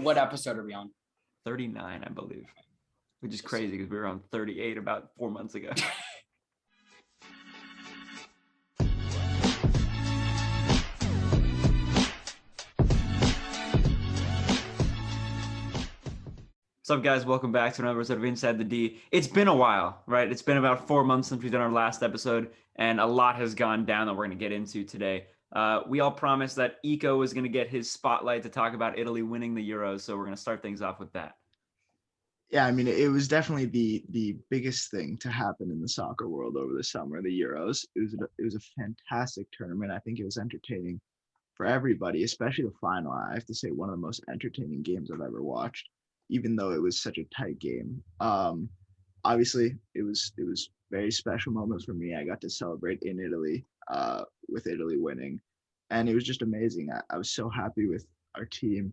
What episode are we on? 39, I believe, which is crazy because we were on 38 about 4 months ago. What's up, guys? Welcome back to another episode of Inside the D. It's been a while, right? It's been about 4 months since we've done our last episode, and a lot has gone down that we're going to get into today. We all promised that Eco was going to get his spotlight to talk about Italy winning the Euros, so we're going to start things off with that. Yeah, I mean, it was definitely the biggest thing to happen in the soccer world over the summer, the Euros. It was a fantastic tournament. I think it was entertaining for everybody, especially the final. I have to say, one of the most entertaining games I've ever watched, even though it was such a tight game. Obviously, it was very special moments for me. I got to celebrate in Italy, with Italy winning, and it was just amazing. I was so happy with our team.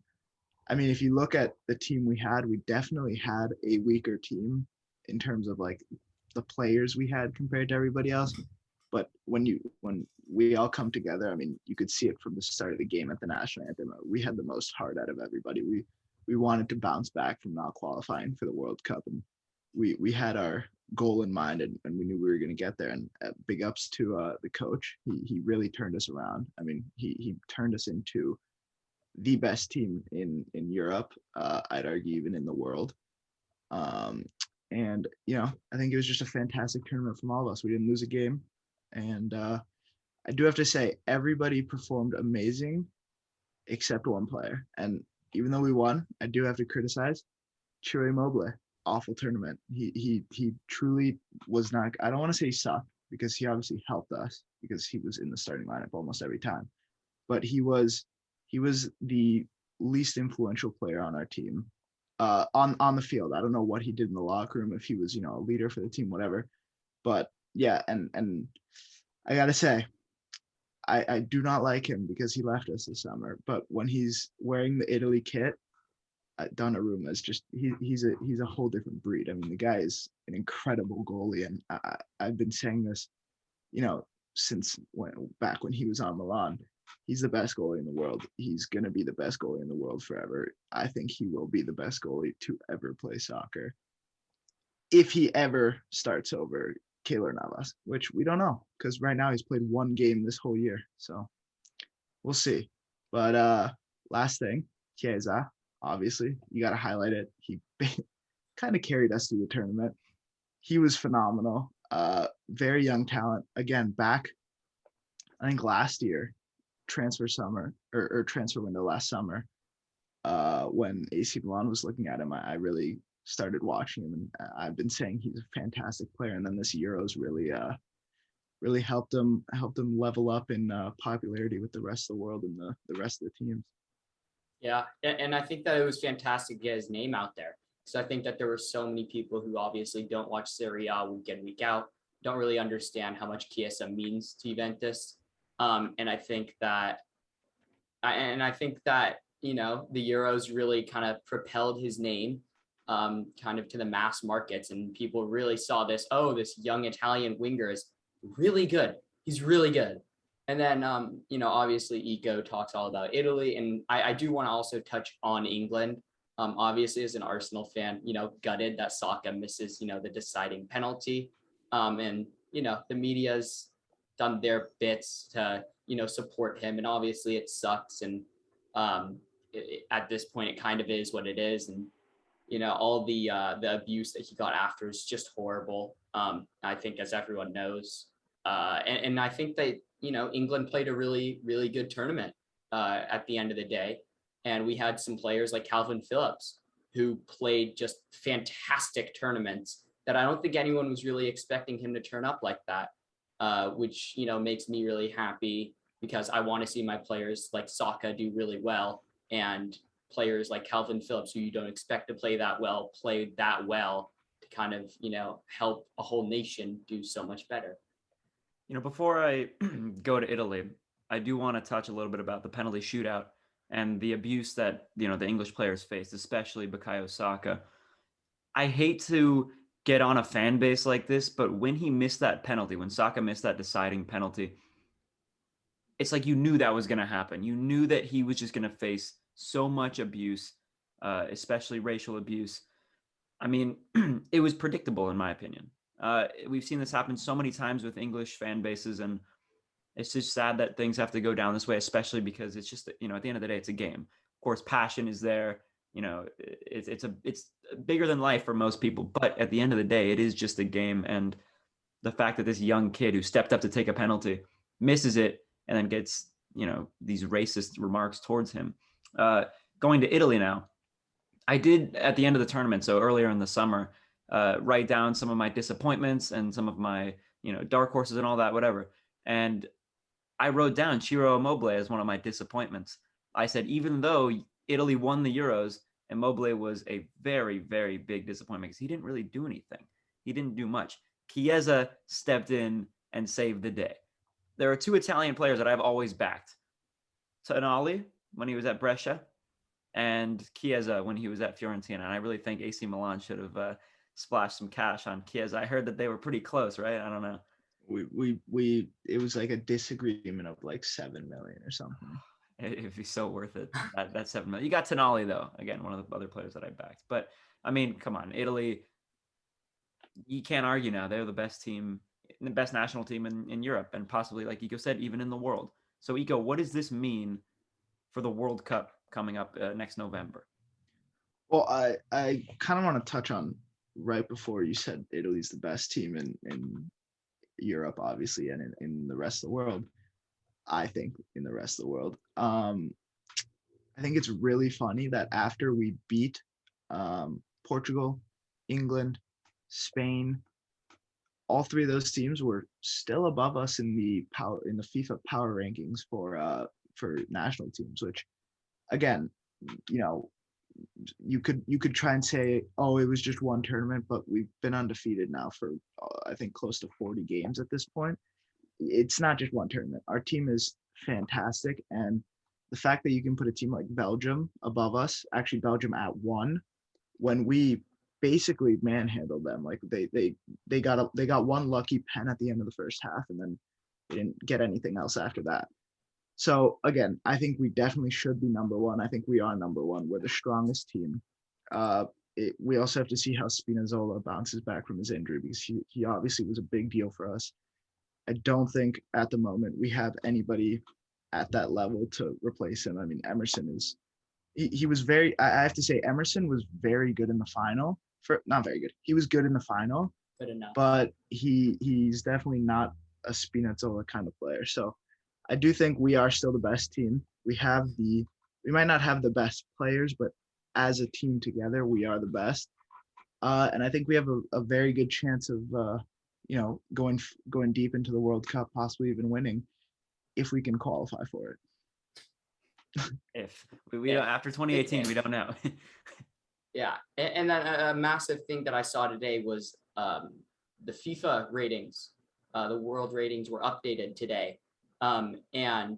I mean, if you look at the team we definitely had a weaker team in terms of like the players we had compared to everybody else. But when we all come together, I mean, you could see it from the start of the game at the national anthem. We had the most heart out of everybody. We wanted to bounce back from not qualifying for the World Cup, and we had our goal in mind, and we knew we were going to get there. And big ups to the coach. He really turned us around. I mean, he turned us into the best team in Europe, I'd argue even in the world. And I think it was just a fantastic tournament from all of us. We didn't lose a game, and I do have to say everybody performed amazing except one player. And even though we won, I do have to criticize Ciro Immobile. Awful tournament. He truly was not. I don't want to say he sucked, because he obviously helped us because he was in the starting lineup almost every time, but he was the least influential player on our team, on the field. I don't know what he did in the locker room, if he was, a leader for the team, whatever. But yeah, and I gotta say, I do not like him because he left us this summer. But when he's wearing the Italy kit, Donnarumma is just he's a whole different breed. I mean, the guy is an incredible goalie, and I've been saying this, since back when he was on Milan. He's the best goalie in the world. He's going to be the best goalie in the world forever. I think he will be the best goalie to ever play soccer, if he ever starts over Keylor Navas, which we don't know, because right now he's played one game this whole year. So we'll see. But last thing, Chiesa, obviously, you got to highlight it. He kind of carried us through the tournament. He was phenomenal. Very young talent. Again, back, I think last year, transfer window last summer, when AC Milan was looking at him, I really started watching him, and I've been saying he's a fantastic player. And then this Euros really helped him level up in popularity with the rest of the world and the rest of the teams. Yeah, and I think that it was fantastic to get his name out there. So I think that there were so many people who obviously don't watch Serie A week in, week out, don't really understand how much Chiesa means to Juventus. And I think that the Euros really kind of propelled his name kind of to the mass markets, and people really saw this young Italian winger is really good. He's really good. And then, obviously Eco talks all about Italy, and I do want to also touch on England. Obviously, as an Arsenal fan, gutted that Saka misses, the deciding penalty. And, the media's done their bits to, support him. And obviously it sucks. And at this point, it kind of is what it is. And, all the abuse that he got after is just horrible. I think, as everyone knows. And I think that, England played a really, really good tournament at the end of the day. And we had some players like Calvin Phillips who played just fantastic tournaments that I don't think anyone was really expecting him to turn up like that. Which, makes me really happy, because I want to see my players like Saka do really well, and players like Calvin Phillips, who you don't expect to play that well to kind of, help a whole nation do so much better. Before I go to Italy, I do want to touch a little bit about the penalty shootout and the abuse that, the English players faced, especially Bukayo Saka. I hate to get on a fan base like this, but when he missed that penalty, when Saka missed that deciding penalty, it's like you knew that was going to happen. You knew that he was just going to face so much abuse. especially racial abuse. I mean, it was predictable in my opinion. We've seen this happen so many times with English fan bases, and it's just sad that things have to go down this way, especially because it's just, you know, at the end of the day, it's a game. Of course, passion is there. You know, it's bigger than life for most people, but at the end of the day, it is just a game. And the fact that this young kid who stepped up to take a penalty misses it and then gets, you know, these racist remarks towards him. Going to Italy now, I did at the end of the tournament, so earlier in the summer, write down some of my disappointments and some of my, you know, dark horses and all that, whatever. And I wrote down Ciro Immobile as one of my disappointments. I said, even though Italy won the Euros, Immobile was a very, very big disappointment because he didn't really do anything. He didn't do much. Chiesa stepped in and saved the day. There are two Italian players that I've always backed. Tonali, when he was at Brescia, and Chiesa when he was at Fiorentina. And I really think AC Milan should have splashed some cash on Chiesa. I heard that they were pretty close, right? I don't know. It was like a disagreement of like 7 million or something. It'd be so worth it. That 7 million. You got Tonali though. Again, one of the other players that I backed. But I mean, come on, Italy. You can't argue now. They're the best team, the best national team in Europe, and possibly, like Iko said, even in the world. So, Iko, what does this mean for the World Cup coming up next November? Well, I kind of want to touch on right before you said Italy's the best team in Europe, obviously, and in the rest of the world. I think in the rest of the world. I think it's really funny that after we beat Portugal, England, Spain, all three of those teams were still above us in the FIFA power rankings for national teams, which again, you know, you could try and say, oh, it was just one tournament, but we've been undefeated now for I think close to 40 games at this point. It's not just one tournament. Our team is fantastic, and the fact that you can put a team like Belgium above us, actually Belgium at 1, when we basically manhandled them, like they got one lucky pen at the end of the first half, and then they didn't get anything else after that. So again, I think we definitely should be number one. I think we are number one. We're the strongest team. We also have to see how Spinazzola bounces back from his injury, because he obviously was a big deal for us. I don't think at the moment we have anybody at that level to replace him. I mean, Emerson is, he was very, I have to say, Emerson was very good in the final. Not very good. He was good in the final, Good enough. but he's definitely not a Spinazzola kind of player. So I do think we are still the best team. We might not have the best players, but as a team together, we are the best. And I think we have a very good chance of, going deep into the World Cup, possibly even winning, if we can qualify for it. If we don't, after 2018, we don't know. Yeah, and then a massive thing that I saw today was the FIFA ratings. The world ratings were updated today. And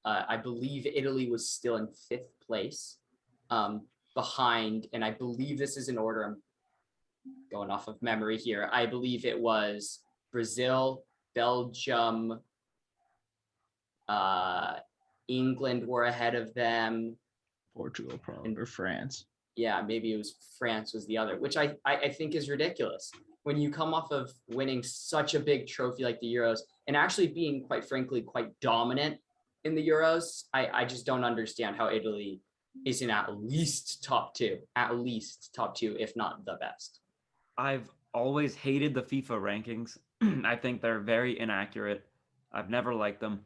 I believe Italy was still in 5th place behind, and I believe this is in order. I'm going off of memory here. I believe it was Brazil, Belgium, England were ahead of them. Portugal, probably, or France. Yeah, maybe it was France was the other, which I think is ridiculous. When you come off of winning such a big trophy like the Euros and actually being, quite frankly, quite dominant in the Euros, I just don't understand how Italy isn't at least top two, if not the best. I've always hated the FIFA rankings. I think they're very inaccurate. I've never liked them.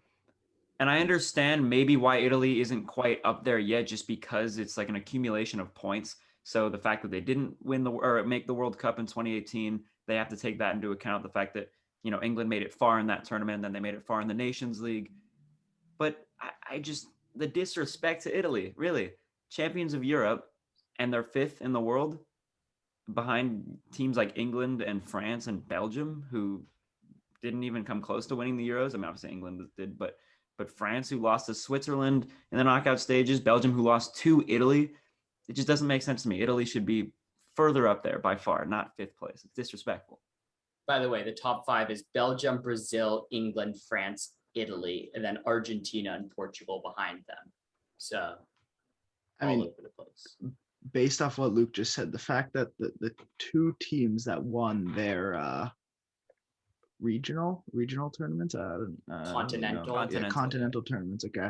And I understand maybe why Italy isn't quite up there yet, just because it's like an accumulation of points. So the fact that they didn't win or make the World Cup in 2018, they have to take that into account. The fact that, you know, England made it far in that tournament, then they made it far in the Nations League. But I just, the disrespect to Italy, really. Champions of Europe, and they're 5th in the world behind teams like England and France and Belgium, who didn't even come close to winning the Euros. I mean, obviously England did, but France, who lost to Switzerland in the knockout stages, Belgium, who lost to Italy. It just doesn't make sense to me. Italy should be further up there by far, not 5th place. It's disrespectful. By the way, the top 5 is Belgium, Brazil, England, France, Italy, and then Argentina and Portugal behind them. So, I mean, all over the place. based off what Luke just said, the fact that the two teams that won their regional tournaments, I don't know. Continental. Yeah, Continental. continental tournaments. Okay,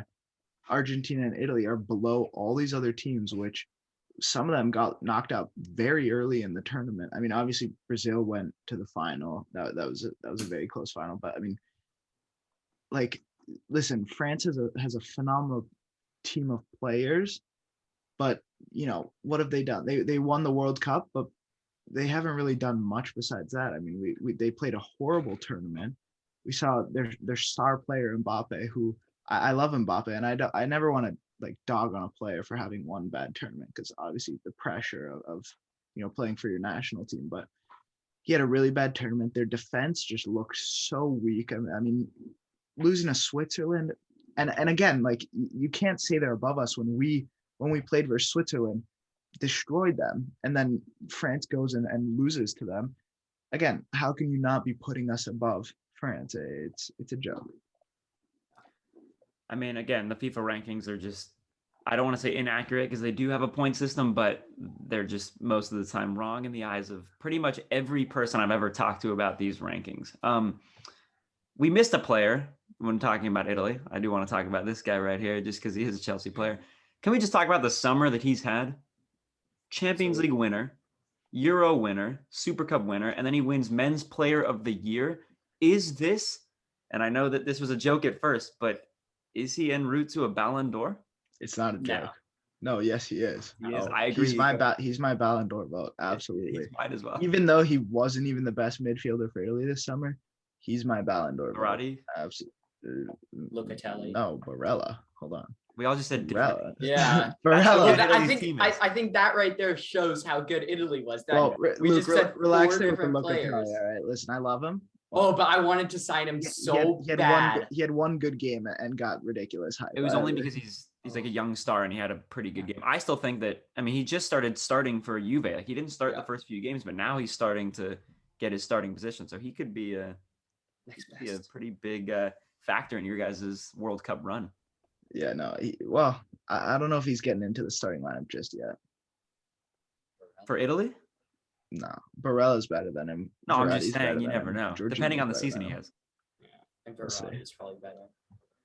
Argentina and Italy are below all these other teams, which some of them got knocked out very early in the tournament. I mean, obviously Brazil went to the final. That was a very close final. But I mean, like, listen, France has a phenomenal team of players, but what have they done? They won the World Cup, but they haven't really done much besides that. I mean, they played a horrible tournament. We saw their star player Mbappe, who I love Mbappe, and I never want to like dog on a player for having one bad tournament, because obviously the pressure of playing for your national team. But he had a really bad tournament. Their defense just looked so weak. I mean, losing to Switzerland, and again, like, you can't say they're above us when we played versus Switzerland, destroyed them, and then France goes and loses to them. Again, how can you not be putting us above France? It's a joke. I mean, again, the FIFA rankings are just, I don't want to say inaccurate because they do have a point system, but they're just most of the time wrong in the eyes of pretty much every person I've ever talked to about these rankings. We missed a player when talking about Italy. I do want to talk about this guy right here just because he is a Chelsea player. Can we just talk about the summer that he's had? Champions League winner, Euro winner, Super Cup winner, and then he wins Men's Player of the Year. Is this, and I know that this was a joke at first, but is he en route to a Ballon d'Or? It's not a joke. No, yes, he is. He is. Oh, I agree. He's my Ballon d'Or vote. Absolutely. He's mine as well. Even though he wasn't even the best midfielder for Italy this summer, he's my Ballon d'Or vote. Verratti? Absolutely. Locatelli. No, Barella. Hold on. We all just said different. Barella. Yeah. Barella. I Italy's think team I, is. I think that right there shows how good Italy was. That Well, we Luke, just said relax four there with the different Locatelli. players. All right, listen, I love him. Oh, but I wanted to sign him so he had bad. He had one good game and got ridiculous hype. It was only because he's like a young star and he had a pretty good game. I still think that, I mean, he just started starting for Juve. Like, he didn't start the first few games, but now he's starting to get his starting position. So he could be a pretty big factor in your guys' World Cup run. Yeah, no. I don't know if he's getting into the starting lineup just yet. For Italy? No, Barella's better than him. No, I'm Verratti's just better saying you than never him. know. Jorginho's Depending on the better season than he him. has. Yeah, I think We'll see. Verratti is probably better.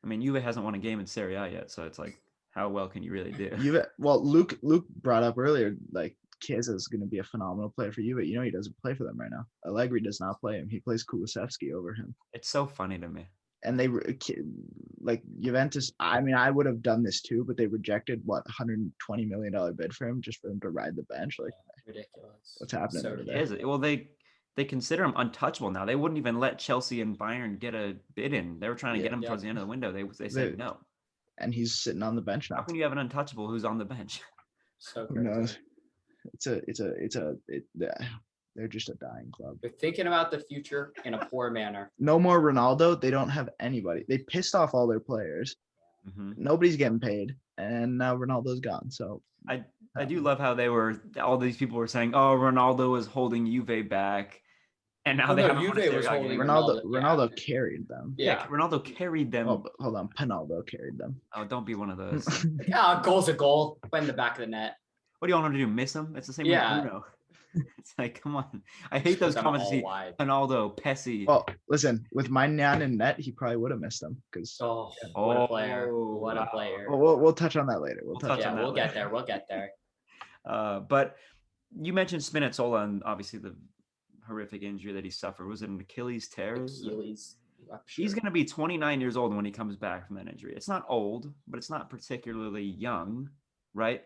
I mean, Juve hasn't won a game in Serie A yet, so it's like, how well can you really do? Luke brought up earlier, like, Chiesa is going to be a phenomenal player for Juve. He doesn't play for them right now. Allegri does not play him. He plays Kulusevski over him. It's so funny to me. And they like Juventus. I mean, I would have done this too, but they rejected $120 million bid for him just for him to ride the bench. Like, Ridiculous. what's happening over there? Is it? Well, they consider him untouchable now. They wouldn't even let Chelsea and Bayern get a bid in. They were trying to get him towards the end of the window. They said no. And he's sitting on the bench now. How can you have an untouchable who's on the bench? So Who crazy. knows? They're just a dying club. They're thinking about the future in a poor manner. No more Ronaldo. They don't have anybody. They pissed off all their players. Mm-hmm. Nobody's getting paid, and now Ronaldo's gone. So I do love how all these people were saying, "Oh, Ronaldo was holding Juve back," and now they haven't won a Juve was Serie A holding game. Ronaldo carried them. Yeah, Ronaldo carried them. Oh, hold on, Pinaldo carried them. Oh, don't be one of those. Goal's a goal. Put in the back of the net. What do you want him to do? Miss him? It's the same Yeah. with Bruno. It's like, come on. I hate those Them comments. all See, wide. Ronaldo, Pessi. Well, listen, with my Nan in net, he probably would have missed them because. Oh, what a player! What a player! We'll touch on that later. We'll touch touch on on that We'll later. get there. We'll get there. But you mentioned Spinazzola and obviously the horrific injury that he suffered. Was it an Achilles tear? Achilles. He's going to be 29 years old when he comes back from that injury. It's not old, but it's not particularly young, right?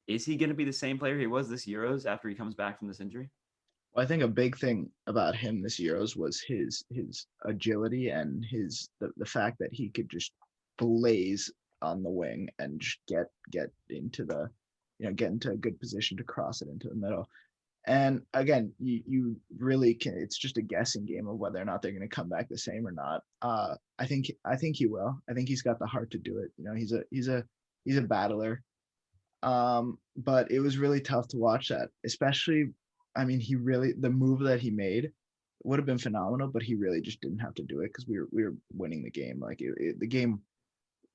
Is he going to be the same player he was this Euros after he comes back from this injury? Well, I think a big thing about him this Euros was his agility and the fact that he could just blaze on the wing and just get into get into a good position to cross it into the middle. And again, you really can. It's just a guessing game of whether or not they're going to come back the same or not. I think he will. I think he's got the heart to do it. He's a battler. But it was really tough to watch that, especially. I mean, the move that he made would have been phenomenal, but he really just didn't have to do it because we were winning the game. Like the game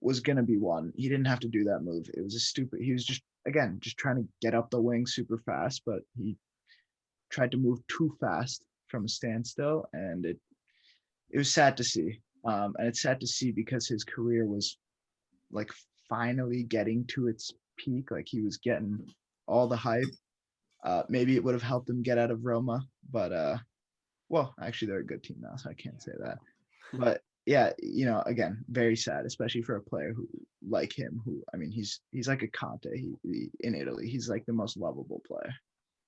was gonna be one. He didn't have to do that move. It was a stupid. He was just trying to get up the wing super fast, but he tried to move too fast from a standstill, and it was sad to see. And it's sad to see because his career was like finally getting to its peak. Like he was getting all the hype. Maybe it would have helped him get out of Roma, but well, actually they're a good team now, so I can't say that. But yeah, again, very sad, especially for a player who like him, who I mean, he's like a Conte in Italy. He's like the most lovable player.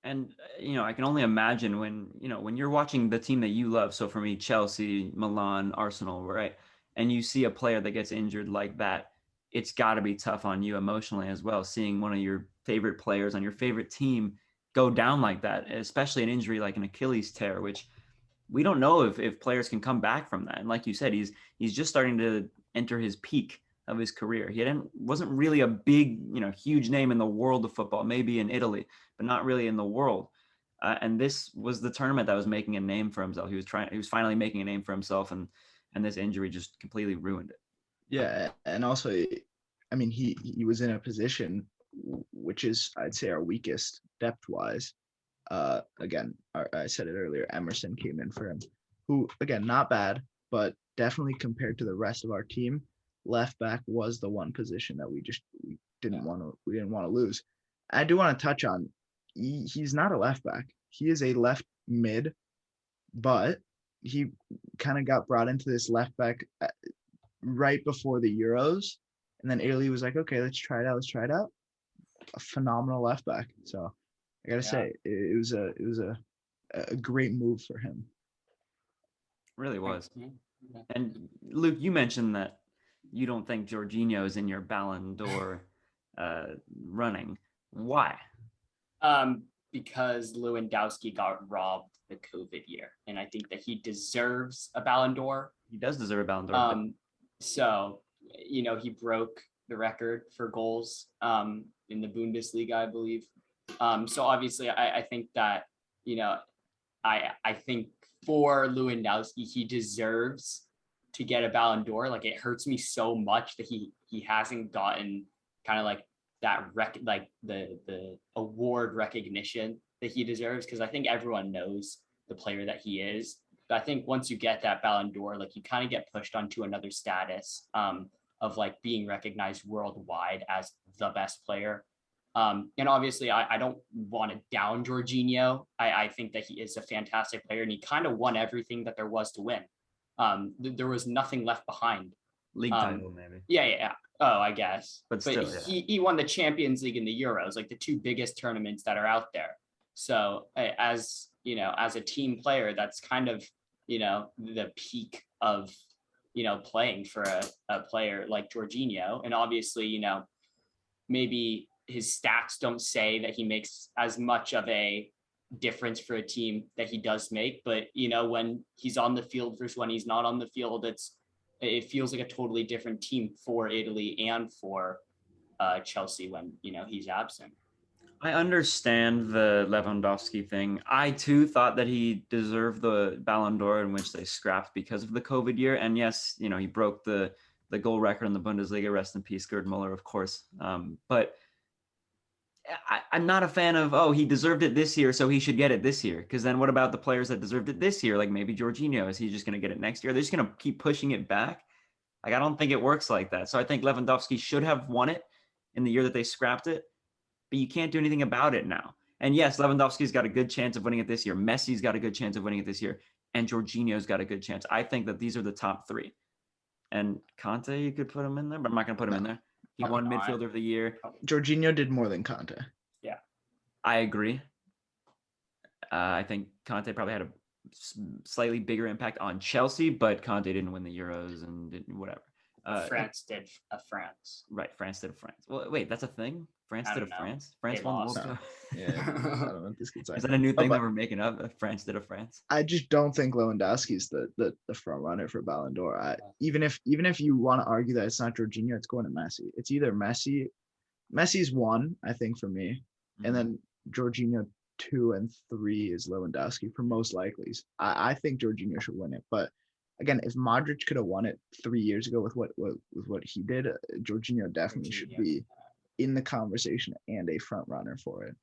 And I can only imagine when you're watching the team that you love. So for me, Chelsea, Milan, Arsenal, right? And you see a player that gets injured like that, it's got to be tough on you emotionally as well. Seeing one of your favorite players on your favorite team go down like that, especially an injury like an Achilles tear, which we don't know if players can come back from that. And like you said, he's just starting to enter his peak of his career. He wasn't really a big, huge name in the world of football, maybe in Italy, but not really in the world. And this was the tournament that was making a name for himself. He was finally making a name for himself, and this injury just completely ruined it. Yeah, and also, I mean, he was in a position which is, I'd say, our weakest depth-wise. Again, I said it earlier, Emerson came in for him, who, again, not bad, but definitely compared to the rest of our team, left back was the one position that we didn't want to lose. I do want to touch on, he's not a left back. He is a left mid, but he kind of got brought into this left back right before the Euros. And then Italy was like, okay, let's try it out. A phenomenal left back. So I gotta say, it was a great move for him. Really was. And Luke, you mentioned that you don't think Jorginho is in your Ballon d'Or running. Why? Because Lewandowski got robbed the COVID year, and I think that he deserves a Ballon d'Or. He does deserve a Ballon d'Or. So he broke the record for goals in the Bundesliga, I believe. So obviously, I think that I think for Lewandowski, he deserves to get a Ballon d'Or. Like, it hurts me so much that he hasn't gotten kind of like that the award recognition that he deserves, because I think everyone knows the player that he is. But I think once you get that Ballon d'Or, like, you kind of get pushed onto another status of like being recognized worldwide as the best player. And obviously, I don't want to down Jorginho. I think that he is a fantastic player, and he kind of won everything that there was to win. There was nothing left behind. League title, maybe. Yeah. Oh, I guess. But still, he won the Champions League and the Euros, like the two biggest tournaments that are out there. So as a team player, that's kind of, the peak of, playing for a player like Jorginho. And obviously, maybe his stats don't say that he makes as much of a difference for a team that he does make, but when he's on the field versus when he's not on the field, it feels like a totally different team for Italy and for Chelsea when he's absent. I understand the Lewandowski thing. I too thought that he deserved the Ballon d'Or, in which they scrapped because of the COVID year. And yes, he broke the goal record in the Bundesliga. Rest in peace, Gerd Muller, of course. But I'm not a fan of, he deserved it this year, so he should get it this year. Because then what about the players that deserved it this year? Like maybe Jorginho, is he just going to get it next year? They're just going to keep pushing it back. Like, I don't think it works like that. So I think Lewandowski should have won it in the year that they scrapped it, but you can't do anything about it now. And yes, Lewandowski's got a good chance of winning it this year. Messi's got a good chance of winning it this year. And Jorginho's got a good chance. I think that these are the top three. And Conte, you could put him in there, but I'm not going to put him in there. He won midfielder of the year. Jorginho did more than Conte. Yeah. I agree. I think Conte probably had a slightly bigger impact on Chelsea, but Conte didn't win the Euros and didn't whatever. France did France. Right, France did France. Well, wait, that's a thing? France did France? France They won the lost. World Cup? Yeah, I don't know what this gets. Is that a new thing that we're making up? France did a France? I just don't think Lewandowski's the front runner for Ballon d'Or. Even if you want to argue that it's not Jorginho, it's going to Messi. It's either Messi. Messi's one, I think, for me, and then Jorginho 2 and 3 is Lewandowski for most likelies. I think Jorginho should win it, but again, if Modric could have won it 3 years ago with what he did, Jorginho definitely should Jorginho. be in the conversation and a front runner for it.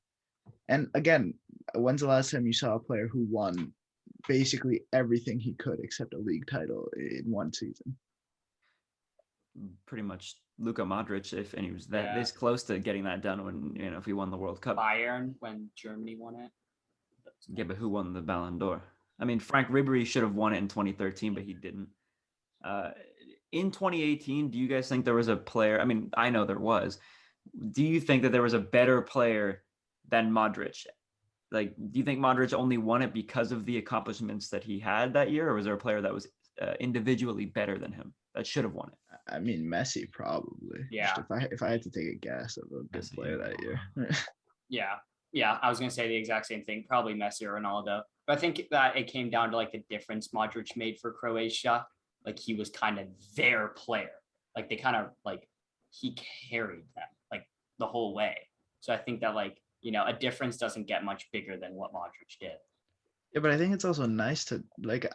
And again, when's the last time you saw a player who won basically everything he could except a league title in one season? Pretty much Luka Modric, and he was Yeah. this close to getting that done when, if he won the World Cup. Bayern when Germany won it. Yeah, but who won the Ballon d'Or? I mean, Frank Ribery should have won it in 2013, but he didn't. In 2018, do you guys think there was a player? I mean, I know there was. Do you think that there was a better player than Modric? Like, do you think Modric only won it because of the accomplishments that he had that year, or was there a player that was individually better than him that should have won it? I mean, Messi probably. Yeah. Just if I had to take a guess of a good Messi, player that year. Yeah, I was gonna say the exact same thing. Probably Messi or Ronaldo. But I think that it came down to like the difference Modric made for Croatia. Like he was kind of their player. Like they kind of like he carried them like the whole way. So I think that like, a difference doesn't get much bigger than what Modric did. Yeah, but I think it's also nice to like.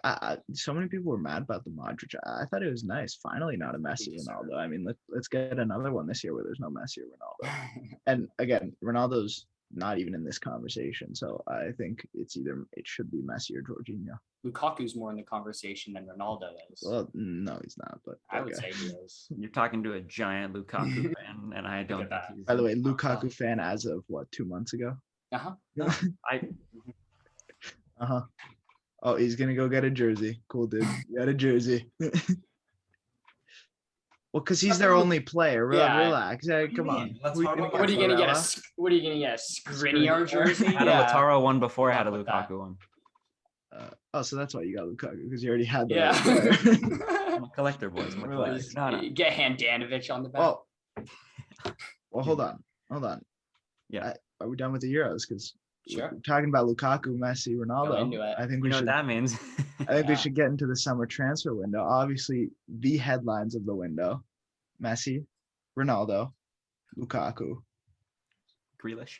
So many people were mad about the Modric. I thought it was nice. Finally, not a Messi Ronaldo. I mean, let's get another one this year where there's no Messi or Ronaldo. And again, Ronaldo's not even in this conversation. So I think it should be Messi or Jorginho. Lukaku's more in the conversation than Ronaldo is. Well, no, he's not. But I would say he is. You're talking to a giant Lukaku fan, and I don't think that. he's. By the way, Lukaku fan as of what, 2 months ago? Uh-huh. Oh, he's gonna go get a jersey. Cool, dude. You got a jersey. Well, because he's their only player. Yeah. Relax. Hey, come on. Let's Who talk you about- What are you gonna get? Varela? What are you gonna get? A Skriniar jersey? I had a Lautaro one before I had a Fuck with that. Lukaku one. So that's why you got Lukaku, because you already had the Yeah. right player. I'm a collector, boys. I'm a collector. Relax. No, no. Get Handanovic on the back. Well, hold on. Yeah. Are we done with the Euros? Because Sure. we're talking about Lukaku, Messi, Ronaldo. into it. I think You we know should. what that means? I think we Yeah. should get into the summer transfer window. Obviously, the headlines of the window: Messi, Ronaldo, Lukaku. Grealish.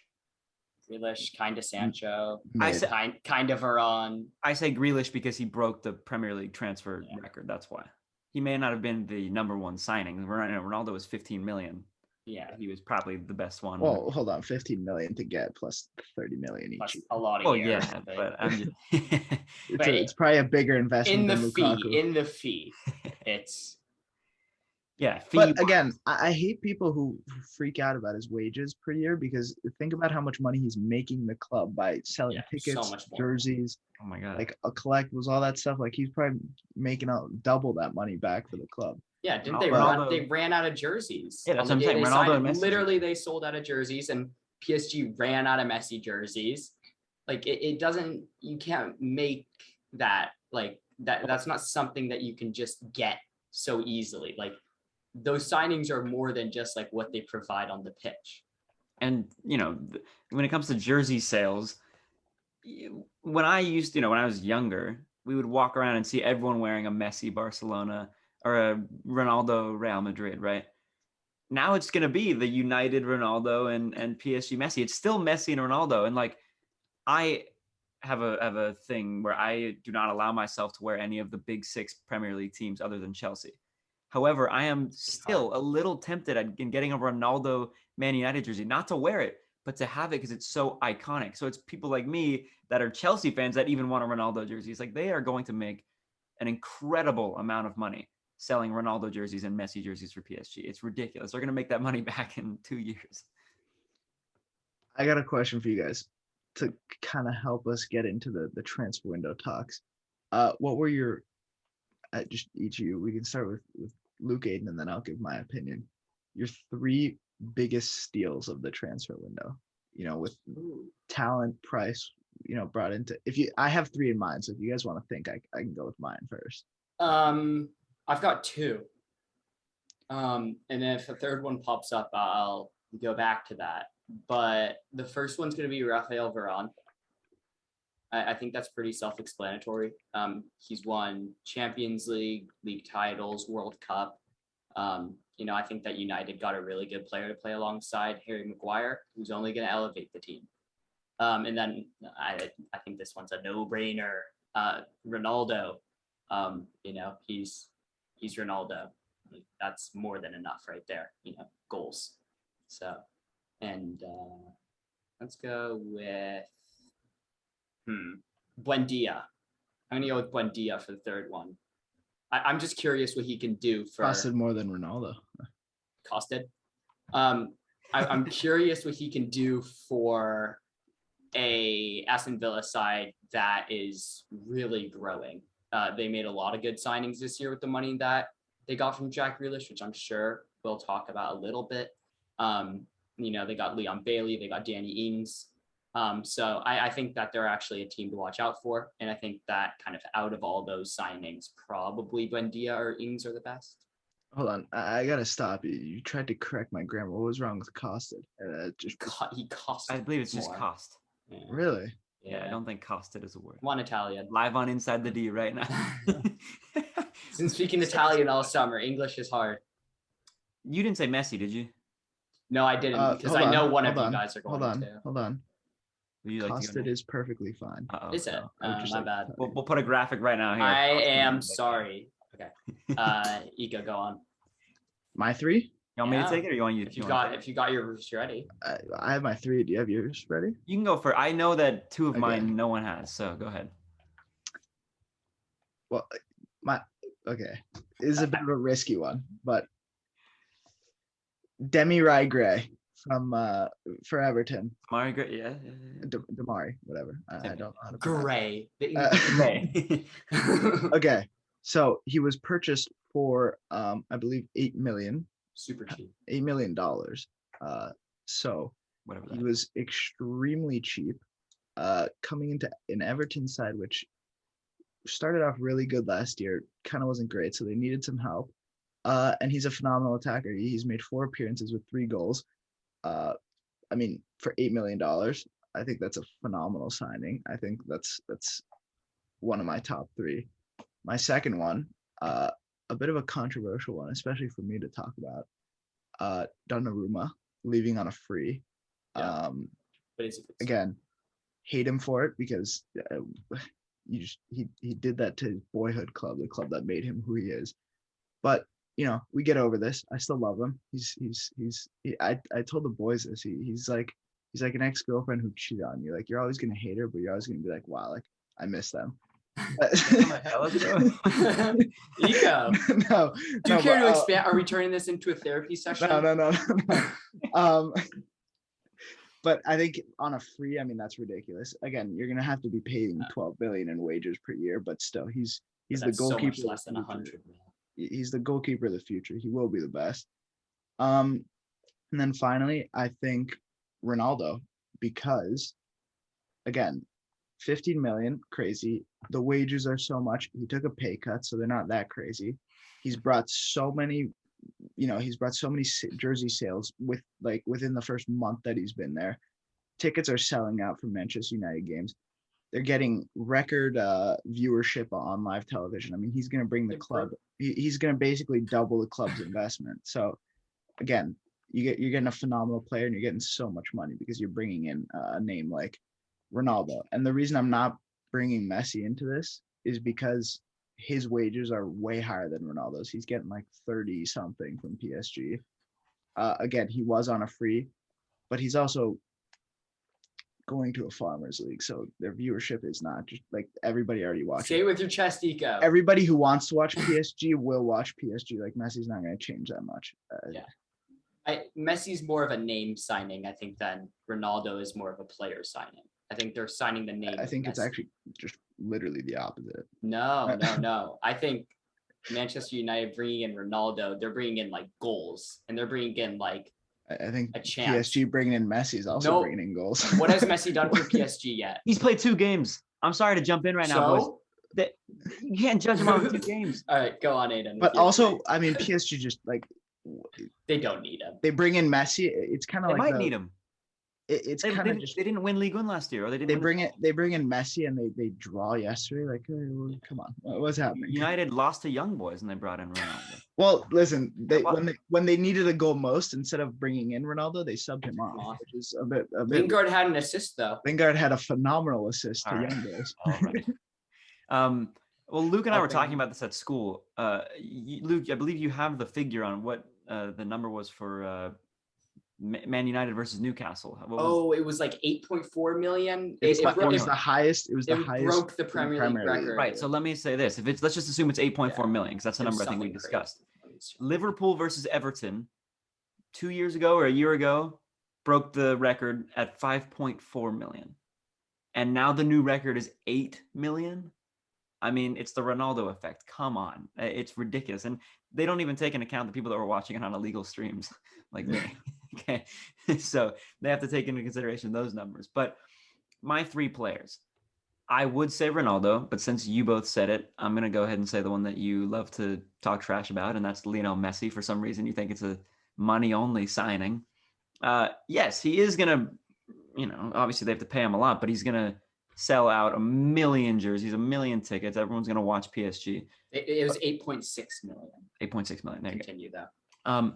Grealish, kind of Sancho, I Mid. said- kind of Varane. I say Grealish because he broke the Premier League transfer record. That's why. He may not have been the number one signing. Ronaldo was 15 million. Yeah, He was probably the best one. Well, hold on, 15 million to get plus 30 million each. plus a lot of well, years. yeah, I think. but I'm just It's probably a bigger investment in the than fee, Lukaku. it's yeah. But again, I hate people who freak out about his wages per year, because think about how much money he's making the club by selling Yeah, so tickets, much more. jerseys, oh my god. like collectibles, all that stuff. Like he's probably making out double that money back for the club. yeah. Didn't Ronaldo- they ran out of jerseys? Yeah, that's On what the I'm day saying, they Ronaldo signed, and Messi. literally they sold out of jerseys, and PSG ran out of Messi jerseys. Like it doesn't. You can't make that like that. That's not something that you can just get so easily. Like those signings are more than just like what they provide on the pitch. And when it comes to jersey sales, when I was younger, we would walk around and see everyone wearing a Messi Barcelona or a Ronaldo Real Madrid, right? Now it's gonna be the United Ronaldo and PSG Messi. It's still Messi and Ronaldo, and like I have a thing where I do not allow myself to wear any of the big 6 Premier League teams other than Chelsea. However, I am still a little tempted in getting a Ronaldo Man United jersey, not to wear it, but to have it because it's so iconic. So it's people like me that are Chelsea fans that even want a Ronaldo jersey. It's like they are going to make an incredible amount of money selling Ronaldo jerseys and Messi jerseys for PSG. It's ridiculous. They're going to make that money back in 2 years. I got a question for you guys to kind of help us get into the transfer window talks. What were your, just each of you, we can start with Luke, Aiden, and then I'll give my opinion. Your 3 biggest steals of the transfer window, with talent, price, brought into, I have 3 in mind. So if you guys want to think, I can go with mine first. I've got 2. And then if a third one pops up, I'll go back to that. But the first one's going to be Raphael Varane. I think that's pretty self-explanatory. He's won Champions League titles, World Cup. I think that United got a really good player to play alongside Harry Maguire, who's only going to elevate the team. And then I think this one's a no-brainer. Ronaldo. He's Ronaldo. Like, that's more than enough right there. Goals. So, and let's go with Buendia. I'm gonna go with Buendia for the third one. I'm just curious what he can do for Costed more than Ronaldo. Costed. I'm curious what he can do for a Aston Villa side that is really growing. They made a lot of good signings this year with the money that they got from Jack Grealish, which I'm sure we'll talk about a little bit. They got Leon Bailey, they got Danny Ings. So I think that they're actually a team to watch out for. And I think that kind of out of all those signings, probably Buendia or Ings are the best. Hold on, I gotta stop you. You tried to correct my grammar. What was wrong with costed? He cost. I believe it's just more. cost. Yeah. Really? Yeah, I don't think costed is a word. Come on, Italian. Live on Inside the D right now. Since speaking Italian all summer, English is hard. You didn't say Messi, did you? No, I didn't, because I know one of you guys are going to. Hold on. Would you like to go Costed next? is perfectly fine. Uh-oh. Is it? My bad. We'll put a graphic right now here. I Costed am and- sorry. Okay. Ika, go on. My three? You want me Yeah. to take it, or you want you? If you want got if you got yours ready. I have my three. Do you have yours ready? You can go for. I know that two of Okay. mine no one has, so go ahead. Well, okay. This is a bit of a risky one, but Demi Gray from for Everton. Margaret, yeah. Damari, whatever. I don't know how to pronounce Gray. The Uh, English it. Okay, so he was purchased for I believe $8 million. Super cheap. $8 million. So Whatever he that. was extremely cheap. Coming into an Everton side, which started off really good last year, kind of wasn't great, so they needed some help. And he's a phenomenal attacker. He's made 4 appearances with 3 goals. I mean, for $8 million, I think that's a phenomenal signing. I think that's one of my top 3. My second one, a bit of a controversial one, especially for me to talk about. Donnarumma leaving on a free. Yeah. But it's Again, hate him for it because he did that to his boyhood club, the club that made him who he is. But we get over this. I still love him. I told the boys this. He's like an ex-girlfriend who cheated on you. Like, you're always gonna hate her, but you're always gonna be like, wow, like I miss them. Eco. No. Do you care to expand? Are we turning this into a therapy session? No. But I think on a free, I mean, that's ridiculous. Again, you're gonna have to be paying 12 billion in wages per year, but still, he's the That's so goalkeeper. much less than 100. He's the goalkeeper of the future. He will be the best. And then finally, I think Ronaldo, because again, 15 million, crazy. The wages are so much. He took a pay cut, so they're not that crazy. He's brought so many jersey sales within the first month that he's been there. Tickets are selling out for Manchester United games. They're getting record viewership on live television. I mean, he's going to bring the club. He's going to basically double the club's investment. So, again, you're getting a phenomenal player, and you're getting so much money because you're bringing in a name like Ronaldo. And the reason I'm not bringing Messi into this is because his wages are way higher than Ronaldo's. He's getting like 30 something from PSG. Again, he was on a free, but he's also going to a farmers league, so their viewership is not just like everybody already watches. Say it with your chest, Eco. Everybody who wants to watch PSG will watch PSG. Like, Messi's not going to change that much. Messi's more of a name signing, I think, than Ronaldo is more of a player signing. I think they're signing the name. I think it's Messi. actually just literally the opposite. No. I think Manchester United bringing in Ronaldo, they're bringing in like goals, and they're bringing in like I think a chance. PSG bringing in Messi is also bringing in goals. What has Messi done for PSG yet? He's played 2 games. I'm sorry to jump in right now, boys. You can't judge him on 2 games. All right, go on, Aiden. But also, I mean, PSG just like they don't need him. they bring in Messi. It's kind of They like might need him. It's They kind of just they didn't win Ligue 1 last year, or they didn't. they bring in Messi and they draw yesterday. Like, well, come on, what's happening? United lost to Young Boys and they brought in Ronaldo. Well, listen, What? when they needed a goal most, instead of bringing in Ronaldo, they subbed him off, which is a bit. Lingard had an assist though. Lingard had a phenomenal assist to All right. Young Boys. All right. Well, Luke and I were helping- talking about this at school. Luke, I believe you have the figure on what the number was for Man United versus Newcastle. What was Oh, it was like 8.4 million. It It was the highest. It was the it highest. broke the in Premier League record. right? So let me say this: if it's let's just assume it's 8.4 Yeah. million, because that's the It was number I think we something crazy. discussed. Let me see. Liverpool versus Everton 2 years ago or a year ago broke the record at 5.4 million. And now the new record is 8 million. I mean, it's the Ronaldo effect. Come on. It's ridiculous. And they don't even take into account the people that were watching it on illegal streams like me. Okay. So they have to take into consideration those numbers. But my 3 players, I would say Ronaldo, but since you both said it, I'm going to go ahead and say the one that you love to talk trash about, and that's Lionel Messi. For some reason, you think it's a money-only signing. Yes, he is going to, obviously they have to pay him a lot, but he's going to sell out 1 million jerseys, 1 million tickets. Everyone's going to watch PSG. It was 8.6 million. 8.6 million. There you go. Continue that.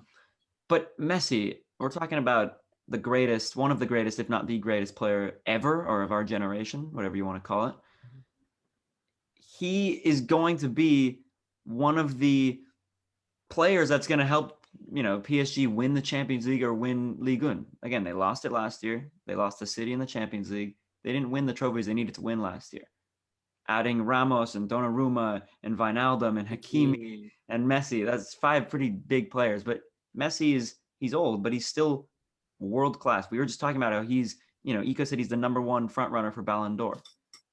But Messi, we're talking about the greatest, one of the greatest, if not the greatest player ever, or of our generation, whatever you want to call it. He is going to be one of the players that's going to help, PSG win the Champions League or win Ligue 1. Again, they lost it last year. They lost the City in the Champions League. They didn't win the trophies they needed to win last year. Adding Ramos and Donnarumma and Wijnaldum and Hakimi and Messi, that's 5 pretty big players. But Messi he's old, but he's still world class. We were just talking about how he's, Iko said he's the number 1 front runner for Ballon d'Or.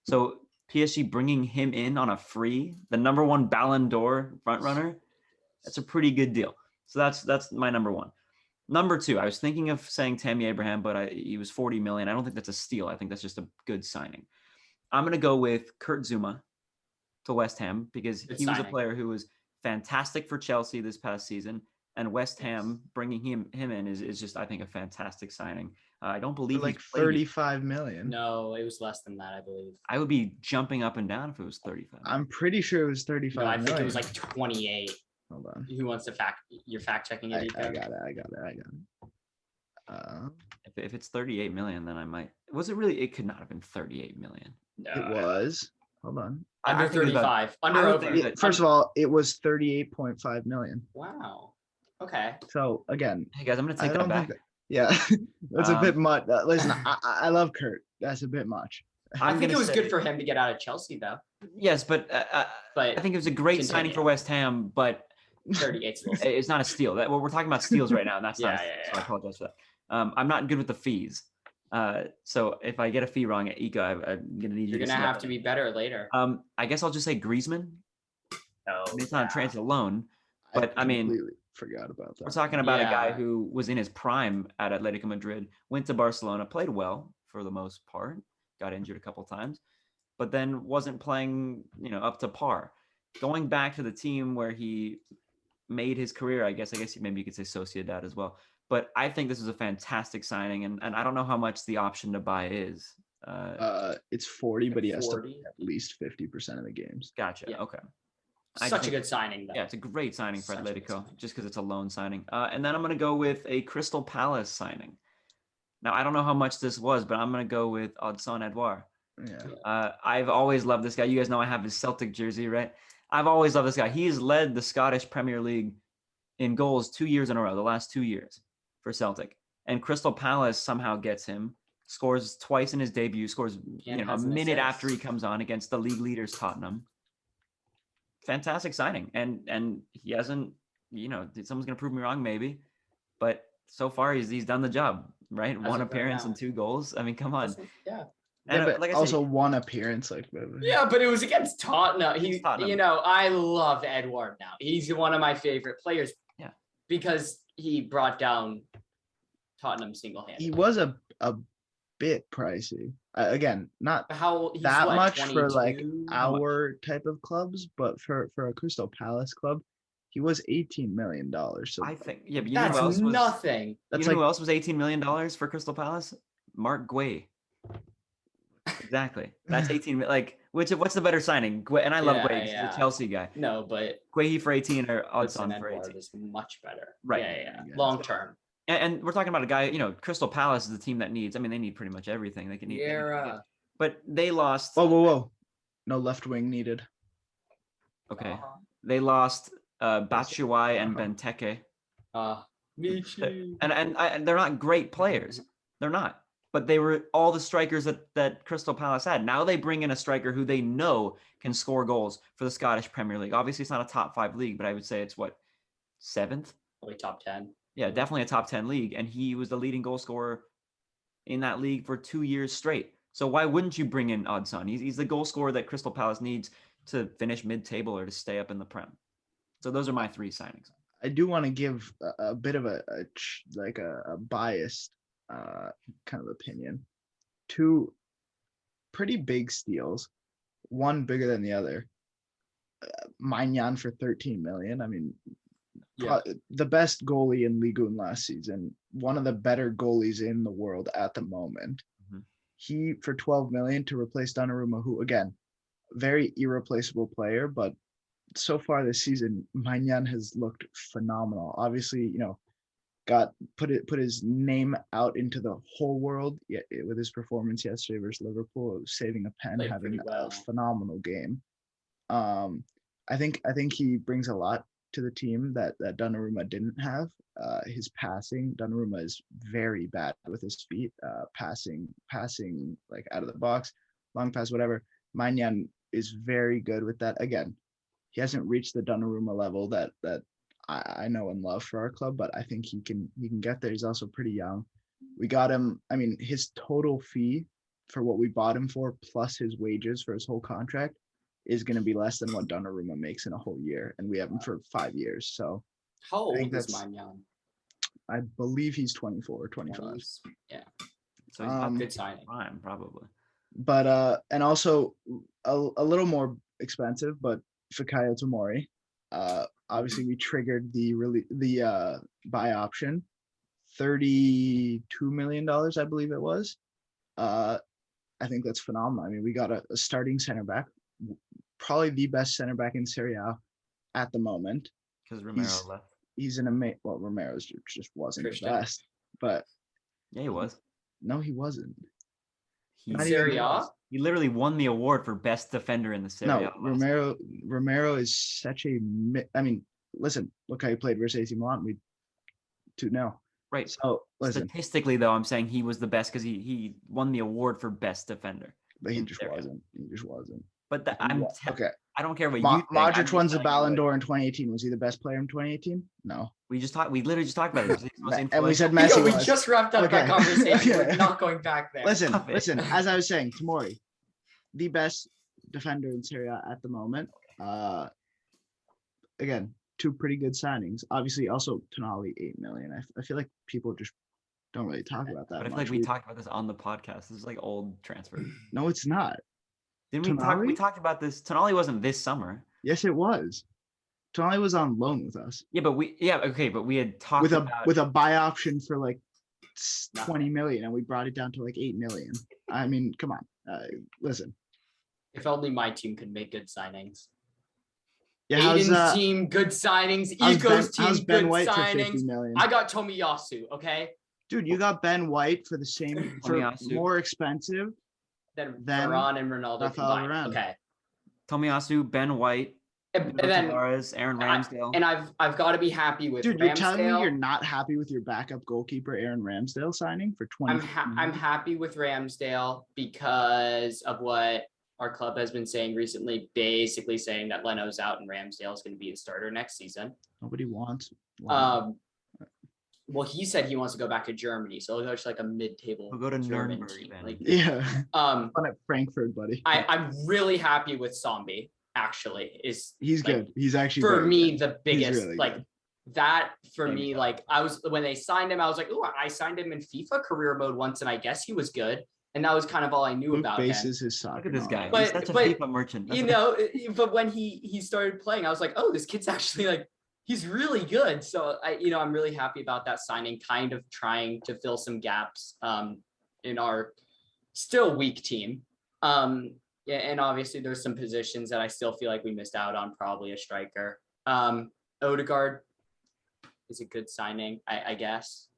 So PSG bringing him in on a free, the number 1 Ballon d'Or front runner, that's a pretty good deal. So that's my number 1. Number 2, I was thinking of saying Tammy Abraham, but he was 40 million. I don't think that's a steal. I think that's just a good signing. I'm going to go with Kurt Zuma to West Ham because Good he was a signing. player who was fantastic for Chelsea this past season. And West Ham bringing him in is just, I think, a fantastic signing. I don't believe like he's played- 35 million. No, it was less than that, I believe. I would be jumping up and down if it was 35. I'm pretty sure it was 35 No, I think million. it was like 28. Hold on. Who wants to you're fact checking it? I Ethan? got it. If it's 38 million, then I might. Was it really? It could not have been 38 million. No, It was. Hold on. under I think it was about- 35. Under I would over. think that- First of all, it was 38.5 million. Wow. Okay. So again, Hey guys, I'm gonna I take that don't back. think yeah, that's a bit Um, much. Listen, I love Kurt. That's a bit much. I think gonna it was say- good for him to get out of Chelsea, though. Yes, but But I think it was a great signing for Continue. West Ham, but 38 still. it's not a steal. That we're talking about steals right now, and that's not. Yeah, A steal, yeah, So I yeah. apologize for that. I'm not good with the fees. So if I get a fee wrong at Ika, I'm gonna need you. You're gonna step have in. to be better later. I guess I'll just say Griezmann. No, I mean, it's not a transfer loan. But, I mean, completely forgot about that. We're talking about a guy Yeah. who was in his prime at Atletico Madrid, went to Barcelona, played well for the most part, got injured a couple times, but then wasn't playing, up to par. Going back to the team where he made his career, I guess maybe you could say Sociedad as well. But I think this is a fantastic signing, and I don't know how much the option to buy is. It's 40, but he has to 40. play at least 50% of the games. Gotcha. Yeah. Okay. I Such a think- good signing, though. Yeah, it's a great signing for Such a good Atletico, signing. just because it's a loan signing. And then I'm going to go with a Crystal Palace signing. Now, I don't know how much this was, but I'm going to go with Odsonne Edouard. Yeah. I've always loved this guy. You guys know I have his Celtic jersey, right? I've always loved this guy. He has led the Scottish Premier League in goals 2 years in a row, the last 2 years for Celtic. And Crystal Palace somehow gets him, scores twice in his debut, scores And a has an minute assist. after he comes on against the league leaders Tottenham. Fantastic signing. And he hasn't, someone's going to prove me wrong maybe, but so far he's done the job, right? As One of right appearance now. and 2 goals. I mean, come on. Yeah. And Yeah, but like I also said, one appearance, like Yeah, but it was against Tottenham. He, Tottenham. I love Edward now. He's one of my favorite players. Yeah. Because he brought down Tottenham he single-handedly. was a bit pricey. Again, not How he's that what, much for like 22? our type of clubs, but for a Crystal Palace club, he was $18 million. So I think, yeah, but you know who That's else was, nothing. that's you know like who else was $18 million for Crystal Palace? Mark Guay. Exactly. That's 18 like what's the better signing? Guay, and I love Yeah, Guay, 'cause he's yeah. a Chelsea guy. No, but Guay for 18 or Hudson Odsonne for Edouard 18. is much better. Right. Yeah. Yeah. Long term. And we're talking about a guy, Crystal Palace is the team that needs, they need pretty much everything. They can need anything. Yeah. But they lost. whoa. No left wing needed. Okay. They lost Batshuayi and Benteke. Michi. And they're not great players. They're not. But they were all the strikers that Crystal Palace had. Now they bring in a striker who they know can score goals for the Scottish Premier League. Obviously, it's not a top 5 league, but I would say it's what, 7th? Probably top 10. Yeah, definitely a top 10 league. And he was the leading goal scorer in that league for 2 years straight. So why wouldn't you bring in Odson? He's the goal scorer that Crystal Palace needs to finish mid-table or to stay up in the Prem. So those are my 3 signings. I do want to give a bit of a biased kind of opinion. 2 pretty big steals, one bigger than the other. Maignan for 13 million. I mean, the best goalie in Ligue 1 last season, one of the better goalies in the world at the moment. Mhm. He for 12 million to replace Donnarumma, who again, very irreplaceable player, but so far this season, Maignan has looked phenomenal. Obviously, put his name out into the whole world with his performance yesterday versus Liverpool, saving a pen, Played having pretty well. a phenomenal game. I think he brings a lot to the team that Donnarumma didn't have. His passing, Donnarumma is very bad with his feet, passing like out of the box, long pass, whatever. Maignan is very good with that. Again, he hasn't reached the Donnarumma level that I know and love for our club, but I think he can get there. He's also pretty young. We got him. I mean, his total fee for what we bought him for, plus his wages for his whole contract, is going to be less than what Donnarumma makes in a whole year, and we have him for 5 years. So How I think old is that's- Maignan? I believe he's 24 or 25. Yeah, So he's good signing. prime, probably. But and also a little more expensive, but Fikayo Tomori. Obviously we triggered the buy option, $32 million, I believe it was. I think that's phenomenal. I mean, we got a starting center back, probably the best center back in Serie A at the moment. Because Romero left. He's an amazing. Well, Romero's just wasn't Christian. the best, but Yeah, he was. no, he wasn't. He, Not Serie A? he literally won the award for best defender in the Serie A. No, Romero is such a. I mean, listen, look how he played versus AC Milan. We 2-0. Right. So listen, Statistically, though, I'm saying he was the best because he won the award for best defender. but he in just Serie A. wasn't. He just wasn't. But Okay. I don't care what you think. I'm Modric just won the telling you Ballon what- d'Or in 2018. Was he the best player in 2018? No. We literally just talked about it. He's the most And we said influential- Messi we was. just wrapped up that Okay. conversation. Yeah. We're not going back there. Stop it. Listen. As I was saying, Tomori, the best defender in Serie A at the moment. Again, 2 pretty good signings. Obviously, also Tonali, 8 million. I feel like people just don't really talk about that But I feel much. like we talked about this on the podcast. This is like old transfer. No, it's not. Didn't we talk? We Tonali? talked about this. Tonali wasn't this summer. Yes, it was. Tonali was on loan with us Yeah, but we had talked with about a buy option for like 20 million, and we brought it down to like 8 million. I mean, come on. Listen. If only my team could make good signings. Yeah, how's Aiden's team, good signings. how's Eco's how's team, Ben good White for 50 signings. million? I got Tomiyasu, okay? Dude, you got Ben White for the same, for Tomiyasu. more expensive. Then Then Varane and Ronaldo Rafael combined. Varane. Okay. Tamiyasu, Ben White, And Nuno then Tavares, Aaron Ramsdale. and I've got to be happy with Dude, you're telling me Ramsdale. you're not happy with your backup goalkeeper Aaron Ramsdale signing for 20? I'm happy with Ramsdale because of what our club has been saying recently, basically saying that Leno's out and Ramsdale is going to be the starter next season. Nobody wants. Leno. Well, he said he wants to go back to Germany, so he'll go to like a mid-table We'll go to German Nuremberg team. then. Like, Yeah, um, fun at Frankfurt, buddy. I'm really happy with Zombie. Actually, is He's like, good. He's actually for very me good. the biggest really like good. that for Same me. here. Like I was when they signed him, I was like, oh, I signed him in FIFA career mode once, and I guess he was good, and that was kind of all I knew Luke about him. bases his soccer. Look at this guy. knowledge. He's such a but, FIFA merchant. You know, but when he started playing, I was like, oh, this kid's actually like he's really good. So I'm really happy about that signing, kind of trying to fill some gaps in our still weak team. Yeah, and obviously there's some positions that I still feel like we missed out on, probably a striker. Odegaard is a good signing, I guess.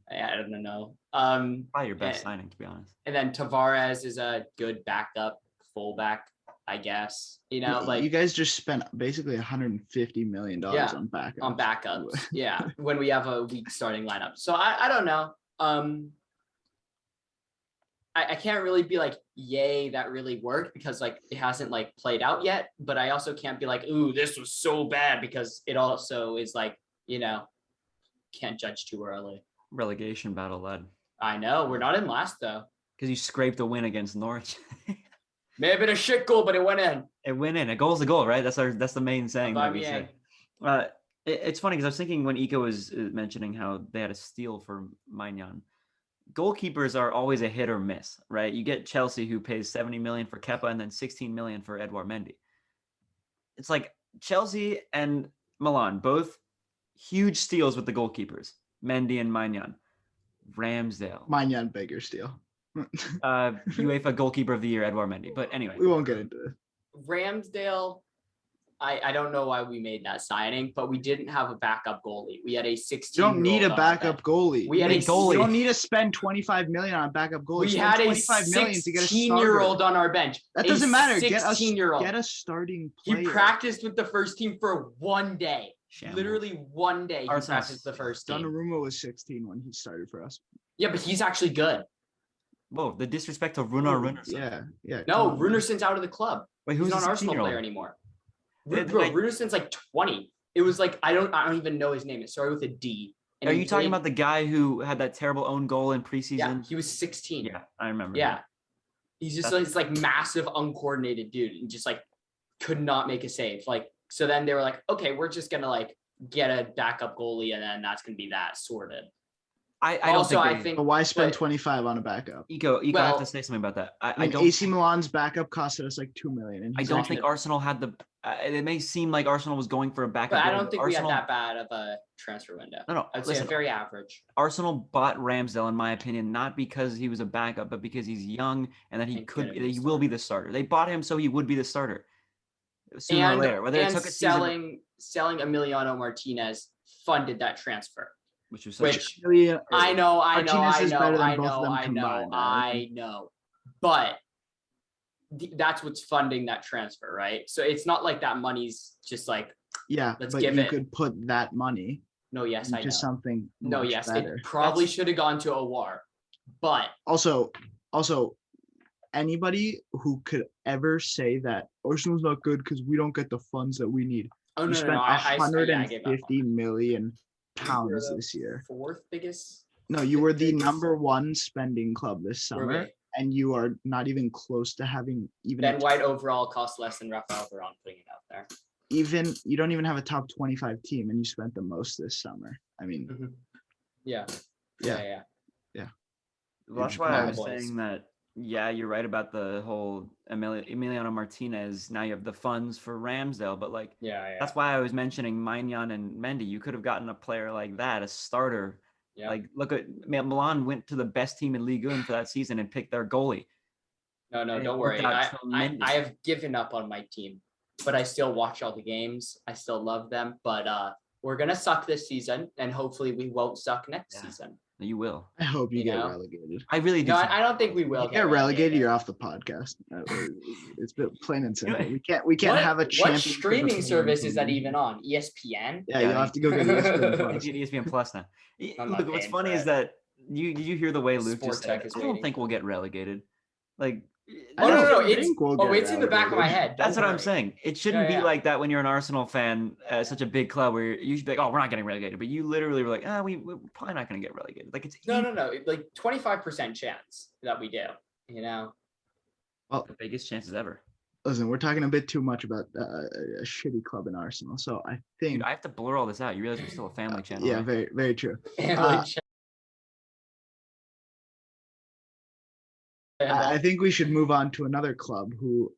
I don't know. Probably your best and- signing, to be honest. And then Tavares is a good backup fullback. I guess. You guys just spent basically $150 million Yeah, on backups. on backups. Yeah, when we have a weak starting lineup. So I don't know. I can't really be like, yay, that really worked, because like it hasn't like played out yet. But I also can't be like, ooh, this was so bad, because it also is like, can't judge too early. Relegation battle led. I know we're not in last though. Because you scraped a win against Norwich. May have been a shit goal, but it went in. It went in. A goal's a goal, right? That's the main saying that we say. It's funny because I was thinking when Ika was mentioning how they had a steal for Maignan. Goalkeepers are always a hit or miss, right? You get Chelsea, who pays 70 million for Kepa and then 16 million for Edouard Mendy. It's like Chelsea and Milan, both huge steals with the goalkeepers, Mendy and Maignan. Ramsdale, Maignan, bigger steal. UEFA goalkeeper of the year, Edouard Mendy. But anyway, We won't get into it. Ramsdale, I don't know why we made that signing, but we didn't have a backup goalie. We had a 16. You don't need a backup goalie. We had a goalie. You don't need to spend 25 million on a backup goalie. We Spend had a 25 million to get a 16-year-old on our bench. That doesn't matter. Get 16-year-old. a starting player. He practiced with the first team for one day. Shambles. Literally one day he Arsenal. practiced the first team. Donnarumma was 16 when he started for us. Yeah, but he's actually good. Whoa, the disrespect to Runar Runarsson. Yeah. No, come on, man. Runarson's out of the club. Wait, He's who's not the an Arsenal 16-year-old? player anymore. Did Bro, I- Runarson's like 20. It was like I don't even know his name. It started with a D. And Are he you talking played- about the guy who had that terrible own goal in preseason? Yeah, he was 16. Yeah, I remember. Yeah. He's just That's- like this like massive uncoordinated dude and just like could not make a save. Like so then they were like, okay, we're just gonna like get a backup goalie and then that's gonna be that sorted. I don't Also, think I they- think But why spend but- 25 on a backup? Iko, I have well, to say something about that. I I mean, don't. AC Milan's backup costed us like 2 million. And I he's don't actually- think Arsenal had the. It may seem like Arsenal was going for a backup. but I goalie, don't think we Arsenal, had that bad of a transfer window. No, I'd say listen, a very average. Arsenal bought Ramsdale, in my opinion, not because he was a backup, but because he's young and that he And could, gonna be the he will be the starter. They bought him so he would be the starter sooner And, or later. Whether it and took a season, selling Emiliano Martinez funded that transfer. which was such Which Really, I know, Martinez is better than both of them I combined, I know. But that's what's funding that transfer, right? So it's not like that money's just like, yeah, let's but give you it- could put that money no, yes, I into know. something No, much yes, better. it probably should have gone to Awar. But Also, anybody who could ever say that Arsenal's not good because we don't get the funds that we need. oh You no, spent I gave up on 150 million that. pounds We're the this year. Fourth biggest. No, you were the biggest- number one spending club this Were summer, we? and you are not even close to having even Ben a White overall cost less than Rafael Varane, putting it out there. you don't even have a top 25 team, and you spent the most this summer. I mean, Yeah. Yeah. Well, that's Huge why I was boys. saying that. Yeah, you're right about the whole Emiliano Martinez. Now you have the funds for Ramsdale, but like Yeah. that's why I was mentioning Maignan and Mendy. You could have gotten a player like that, a starter. Yeah. Like look at Milan went to the best team in Ligue 1 for that season and picked their goalie. No, and it don't worked worry. out I tremendous. have given up on my team, but I still watch all the games. I still love them, but we're gonna suck this season, and hopefully we won't suck next Yeah. season. You will. I hope you You get know? relegated. I really do. No, think- I don't think we will You get relegated, relegated. you're off the podcast. It's been plain and simple. know- We can't What- have a What championship streaming of service is that opinion. even on? ESPN? Yeah, you'll have to go get ESPN Plus. It's ESPN Plus now. I'm not Look, what's paying funny for is it. that did you hear the way Luke Sport just Tech said? is I don't waiting. think we'll get relegated. Like, I Oh no, don't it's think we'll get it's in the back of my relegated. head. that's Don't what I'm worry. saying. It shouldn't Yeah. be like that when you're an Arsenal fan, such a big club where you should be like, oh, we're not getting relegated. But you literally were like, we're probably not going to get relegated. Like it's No, like 25% chance that we do. You know. the biggest chances ever. Listen, we're talking a bit too much about a shitty club in Arsenal, so I think Dude, I have to blur all this out. You realize we're still a family channel. yeah, right? very very true. Family I think we should move on to another club who,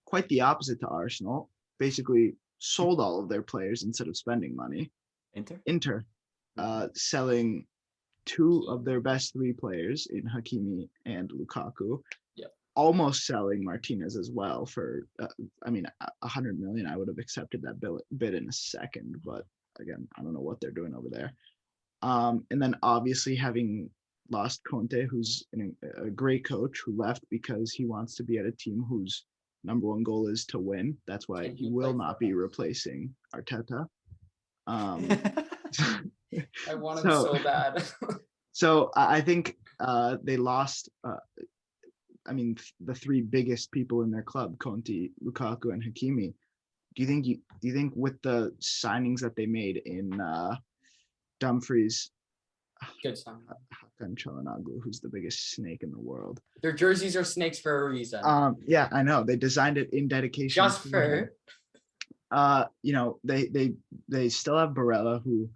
quite the opposite to Arsenal, basically sold all of their players instead of spending money. Inter? Selling two of their best three players in Hakimi and Lukaku. Yep. Almost selling Martinez as well for, 100 million. I would have accepted that bid in a second, but again, I don't know what they're doing over there. And then obviously having lost Conte, who's a great coach who left because he wants to be at a team who's number one goal is to win. That's why Can he he will play not for be us? replacing Arteta. Um, I want him so so bad. so I think they lost. I mean, the three biggest people in their club, Conte, Lukaku, and Hakimi. Do you think with the signings that they made in Dumfries, Good sign. Hakan Çalhanoğlu, who's the biggest snake in the world? Their jerseys are snakes for a reason. Yeah, I know. They designed it in dedication. Just to for him. You know, they still have Barella, who,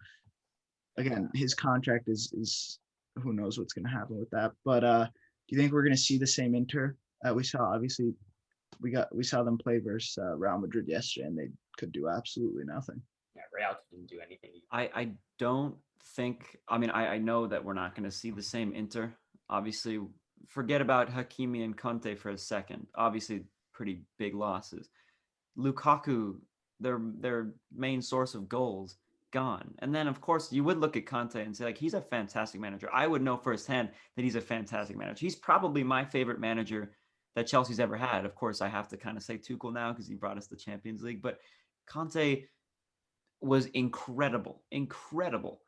again, his contract is who knows what's going to happen with that. But do you think we're going to see the same Inter that we saw? Obviously, we saw them play versus Real Madrid yesterday, and they could do absolutely nothing. yeah, Real didn't do anything. I don't think. I mean, I know that we're not going to see the same Inter. Obviously, forget about Hakimi and Conte for a second. Obviously, pretty big losses. Lukaku, their main source of goals, gone. And then, of course, you would look at Conte and say, like, he's a fantastic manager. I would know firsthand that he's a fantastic manager. He's probably my favorite manager that Chelsea's ever had. Of course, I have to kind of say Tuchel now because he brought us the Champions League. But Conte was incredible, incredible.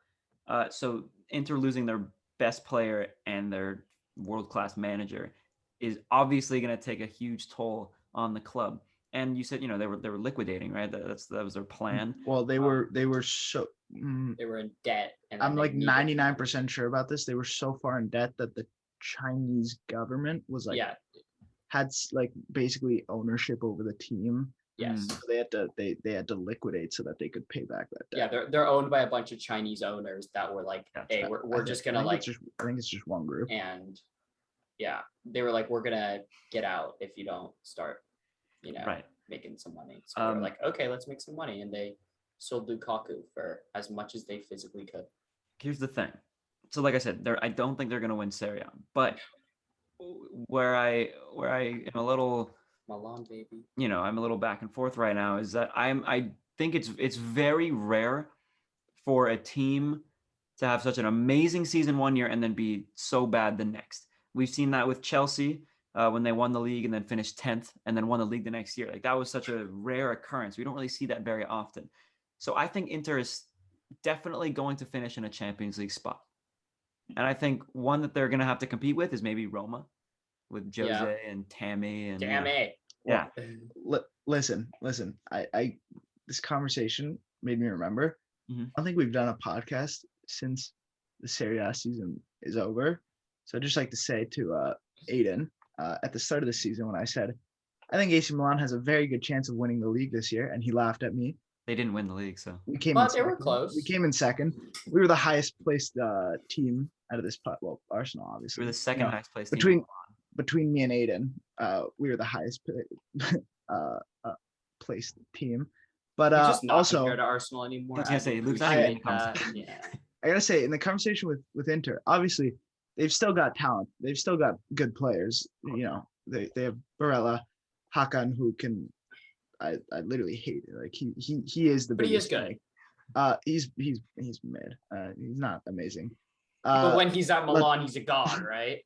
So Inter losing their best player and their world-class manager is obviously going to take a huge toll on the club. And you said, you know, they were liquidating, right? That was their plan. Well, they were so. They were in debt. And I'm then like they needed 99% sure about this. They were so far in debt that the Chinese government was like yeah. had like basically ownership over the team. Yes. So they had to liquidate so that they could pay back that Yeah, debt. they're owned by a bunch of Chinese owners that were like, Yeah. hey, we're just gonna like, I think it's just one group. and yeah, they were like, we're gonna get out if you don't start, you know, Right. making some money. So they were like, okay, let's make some money, and they sold Lukaku for as much as they physically could. Here's the thing. So, like I said, I don't think they're going to win Serie A, but where I am a little, Milan, baby. you know, I'm a little back and forth right now is that I think it's very rare for a team to have such an amazing season one year and then be so bad the next. We've seen that with Chelsea when they won the league and then finished 10th and then won the league the next year. Like that was such a rare occurrence. We don't really see that very often. So I think Inter is definitely going to finish in a Champions League spot. And I think one that they're going to have to compete with is maybe Roma with Jose and Tammy and Damn it. yeah. Listen. I this conversation made me remember. Mhm. I don't think we've done a podcast since the Serie A season is over. So I'd just like to say to Aiden at the start of the season when I said, I think AC Milan has a very good chance of winning the league this year, and he laughed at me. They didn't win the league, so We came But in they were second. close. We came in second. We were the highest placed team out of this pot. Well, Arsenal we obviously. were the second highest placed between- team. Between me and Aiden, we were the highest placed team. But You're just not also, compared to Arsenal anymore. I was gonna say, Luke's not even in the conversation. Yeah. I gotta say, in the conversation with Inter, obviously they've still got talent. They've still got good players. You know, they have Barella, Hakan, who can. I literally hate it. Like he is the But he is biggest. good. He's mid. He's not amazing. But when he's at Milan, he's a god, right?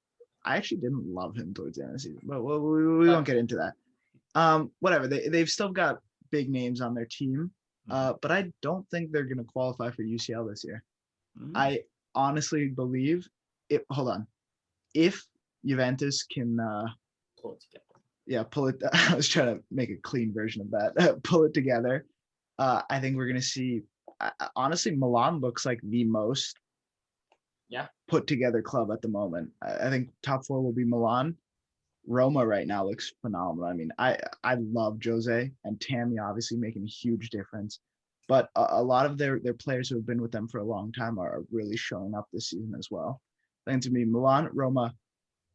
I actually didn't love him towards the end of the season, but we won't get into that. Whatever. They've still got big names on their team, but I don't think they're going to qualify for UCL this year. Mhm. I honestly believe it. Hold on. If Juventus can, Pull it together. yeah, pull it. I was trying to make a clean version of that. Pull it together. I think we're going to see. Honestly, Milan looks like the most put together club at the moment. I think top four will be Milan. Roma right now looks phenomenal. I mean, I love Jose and Tammy obviously making a huge difference, but a lot of their players who have been with them for a long time are really showing up this season as well. I think to me, Milan, Roma,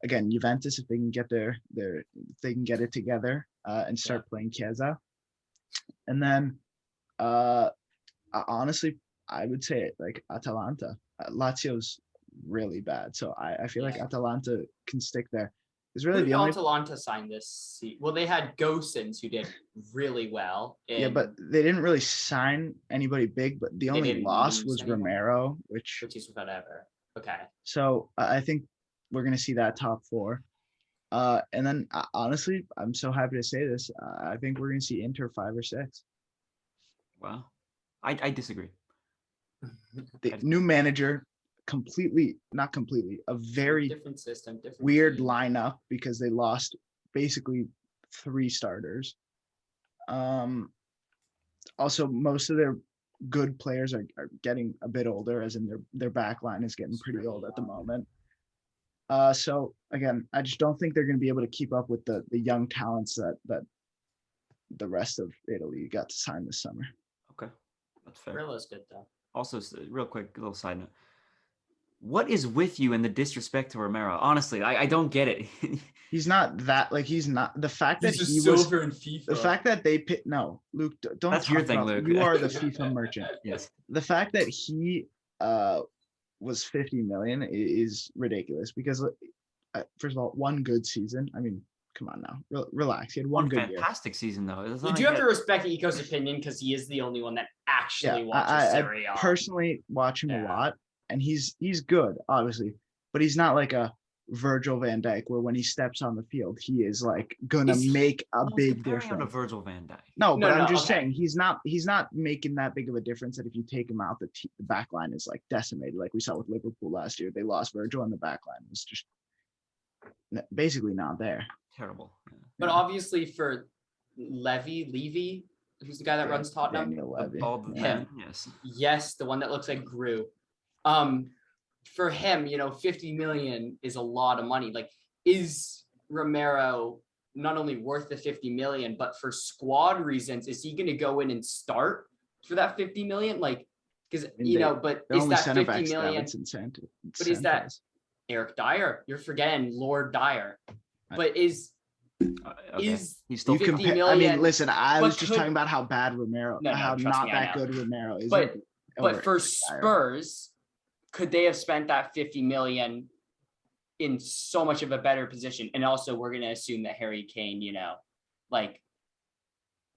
again, Juventus, if they can get if they can get it together and start playing Chiesa, and then honestly, I would say like Atalanta. Lazio's really bad, so I feel like Atalanta can stick there. It's really Who did the only. Atalanta signed this season? Well, they had Gosens who did really well. Yeah, but they didn't really sign anybody big. But the only didn't loss lose was anyone? Romero, which is whatever. Okay. so I think we're gonna see that top four. And then honestly, I'm so happy to say this. I think we're going to see Inter 5 or 6. Wow. I disagree. The new manager, not completely, a very different system, different weird team. lineup because they lost basically 3 starters. Also, most of their good players are getting a bit older, as in their back line is getting pretty old at the moment. So again, I just don't think they're going to be able to keep up with the young talents that the rest of Italy got to sign this summer. Okay, that's fair. Rilla's good though. Also, real quick, little side note. What is with you and the disrespect to Romero? Honestly, I don't get it. He's not that, like, he's not the fact that He's he a was silver in FIFA. the fact that they pick. No, Luke, don't. That's your talk thing, about- Luke. You are the FIFA merchant. Yes. The fact that he was 50 million is ridiculous because first of all, one good season. I mean, come on now, relax. He had one good year. Fantastic season though. It's You not do like have to that- respect Iko's opinion because he is the only one that actually watches I Serie A. personally watch him a Yeah. lot, and he's good, obviously, but he's not like a Virgil van Dijk where when he steps on the field, he is like gonna Is he- make a I was big comparing him to difference. Virgil van Dijk. No, but No, I'm no, just okay. saying he's not making that big of a difference. That if you take him out, the back line is like decimated, like we saw with Liverpool last year. They lost Virgil, and the back line was just basically not there. Terrible. Yeah. But obviously for Levy, who's the guy that Yeah, runs Tottenham? Daniel The Levy. bald Yeah. man, yes. Yes, the one that looks like Gru. For him, 50 million is a lot of money. Like, is Romero not only worth the 50 million, but for squad reasons, is he going to go in and start for that 50 million? Like, because mean, but Their is only that center 50 back's million? Davinson Sanchez. But is that Eric Dyer? You're forgetting Lord Dyer. But Okay. is He's still you 50 compare? I million, mean, listen, I but was just could- talking about how bad Romero, No, how trust not me, I that know. good Romero is. But over for Eric Dyer. Spurs, could they have spent that 50 million in so much of a better position? And also, we're going to assume that Harry Kane,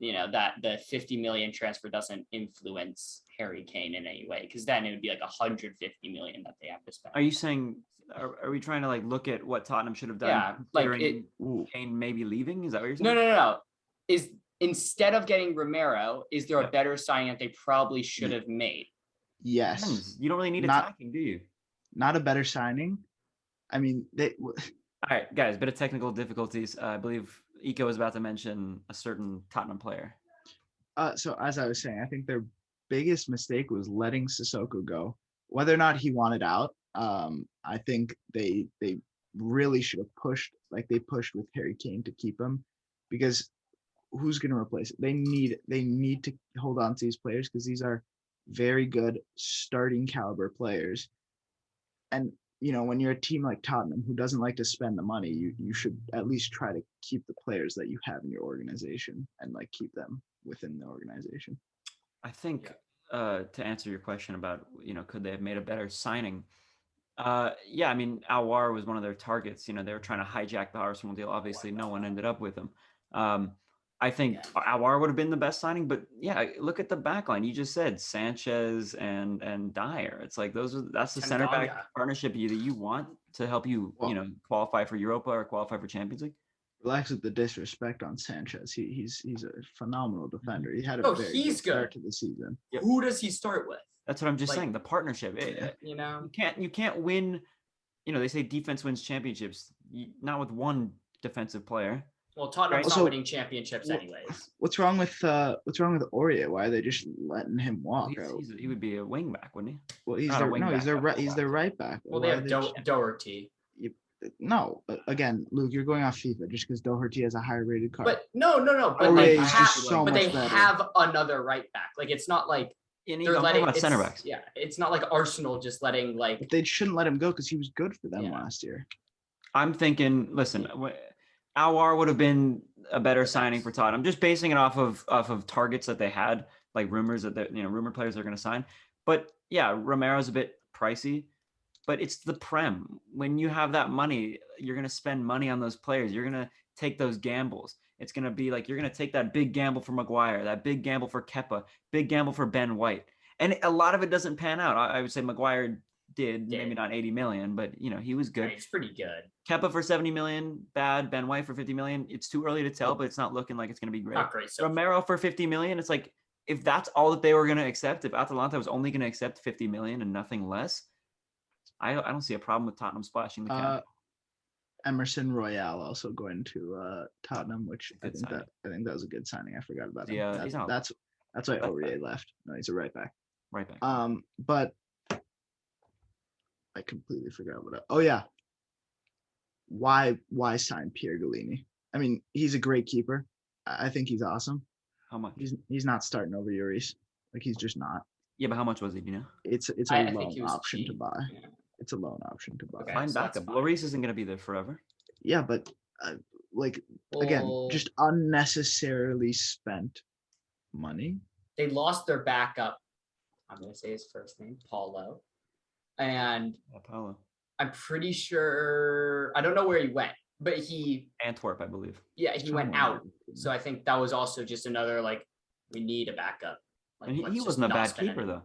that the 50 million transfer doesn't influence Harry Kane in any way, because then it would be like 150 million that they have to spend. Are you saying? Are we trying to like look at what Tottenham should have done? Yeah, like considering Ooh, Kane maybe leaving. Is that what you're No, saying? no. Is instead of getting Romero, is there Yeah. a better signing that they probably should have made? yes, Depends. You don't really need Not- attacking, do you? not a better signing. I mean, All right, guys, bit of technical difficulties. I believe Eco is about to mention a certain Tottenham player. so as I was saying, I think their biggest mistake was letting Sissoko go. Whether or not he wanted out, I think they really should have pushed, like they pushed with Harry Kane to keep him, because who's going to replace it? They need to hold on to these players because these are very good starting caliber players. And when you're a team like Tottenham who doesn't like to spend the money, you should at least try to keep the players that you have in your organization and like keep them within the organization. I think to answer your question about could they have made a better signing? Yeah, I mean Aouar was one of their targets. They were trying to hijack the Arsenal deal. Obviously, no one ended up with him. I think Aouar would have been the best signing, but yeah, look at the back line. You just said Sanchez and Dyer. It's like that's the center back Tanganga. partnership that you want to help you, Well- qualify for Europa or qualify for Champions League. Relax with the disrespect on Sanchez. He's a phenomenal defender. He had a Oh, very he's good start good. to the season. Yep. Who does he start with? That's what I'm just Like- saying. The partnership. You can't win. They say defense wins championships. Not with one defensive player. Well, Tottenham's Also- not winning championships Well, anyways. What's wrong with Aurier? Why are they just letting him walk? He would be a wing back, wouldn't he? Well, he's not a their wing no, back, he's their but right. full He's back. their right back. Well, Why they are have just- Doherty. No, again, Luke, you're going off FIFA just because Doherty has a higher rated card. But no. But Aurier they is have, just so but much they better. have another right back. Like, it's not like And they're I'm talking letting about center it's- backs. Yeah, it's not like Arsenal just letting like. But they shouldn't let him go because he was good for them Yeah. last year. I'm thinking. Listen, Aouar would have been a better signing for Tottenham. Just basing it off of targets that they had, like rumors that rumored players they're going to sign. But yeah, Romero's a bit pricey. But it's the Prem. When you have that money, you're going to spend money on those players. You're going to take those gambles. It's going to be like you're going to take that big gamble for Maguire, that big gamble for Kepa, big gamble for Ben White. And a lot of it doesn't pan out. I would say Maguire did. Maybe not 80 million, but he was good. It's pretty good. Kepa for 70 million, bad. Ben White for 50 million. It's too early to tell, but it's not looking like it's going to be great. Not great. So Romero for 50 million. It's like, if that's all that they were going to accept, if Atalanta was only going to accept 50 million and nothing less, I don't see a problem with Tottenham splashing the cap. Emerson Royale also going to Tottenham, which I think that was a good signing. I forgot about him. Yeah, that's why Aurier left. No, he's a right back. Right back. But I completely forgot oh yeah. Why sign Pierre Galini? I mean, he's a great keeper. I think he's awesome. How much? He's not starting over Lloris. Like, he's just not. Yeah, but how much was he? It's a loan option to buy. Yeah. It's a loan option to buy. Okay. Fine so that's backup. fine. Lloris isn't going to be there forever. Yeah, but again, Well, just unnecessarily spent money. they lost their backup. I'm gonna say his first name, Paulo, and Yeah, Paulo. I'm pretty sure I don't know where he went, but he Antwerp, I believe. went out. So I think that was also just another we need a backup. And he let's just wasn't a not bad spend keeper any- though.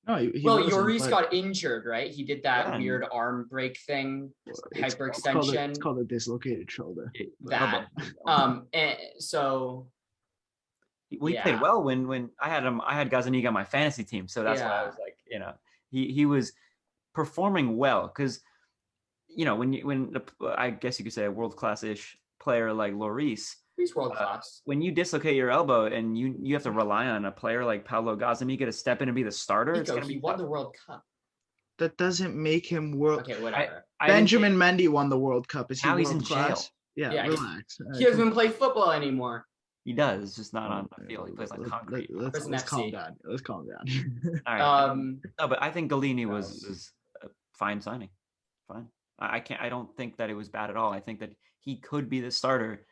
No, he Well, wasn't, Lloris but got injured, right? He did that Yeah, and- weird arm break thing, it's hyperextension. called a dislocated shoulder. That. And so He Yeah. played well when I had him. I had Gazaniga on my fantasy team, so that's why I Yeah. was like, he was performing well because, when I guess you could say a world class ish player like Lloris, he's world class. when you dislocate your elbow and you have to rely on a player like Paulo Gazaniga to step in and be the starter, it's Nico, gonna he be won tough. the World Cup. That doesn't make him world. Okay, whatever. I didn't Benjamin think- Mendy won the World Cup. Is he Now he's in world class? jail. Yeah, Yeah, relax. He doesn't even play football anymore. He does, just not on the field. He plays on concrete. Let's Prison calm FC. down. Let's calm down. All right. No, No, but I think Galini was Gross. was a fine signing. Fine. I don't think that it was bad at all. I think that he could be the starter.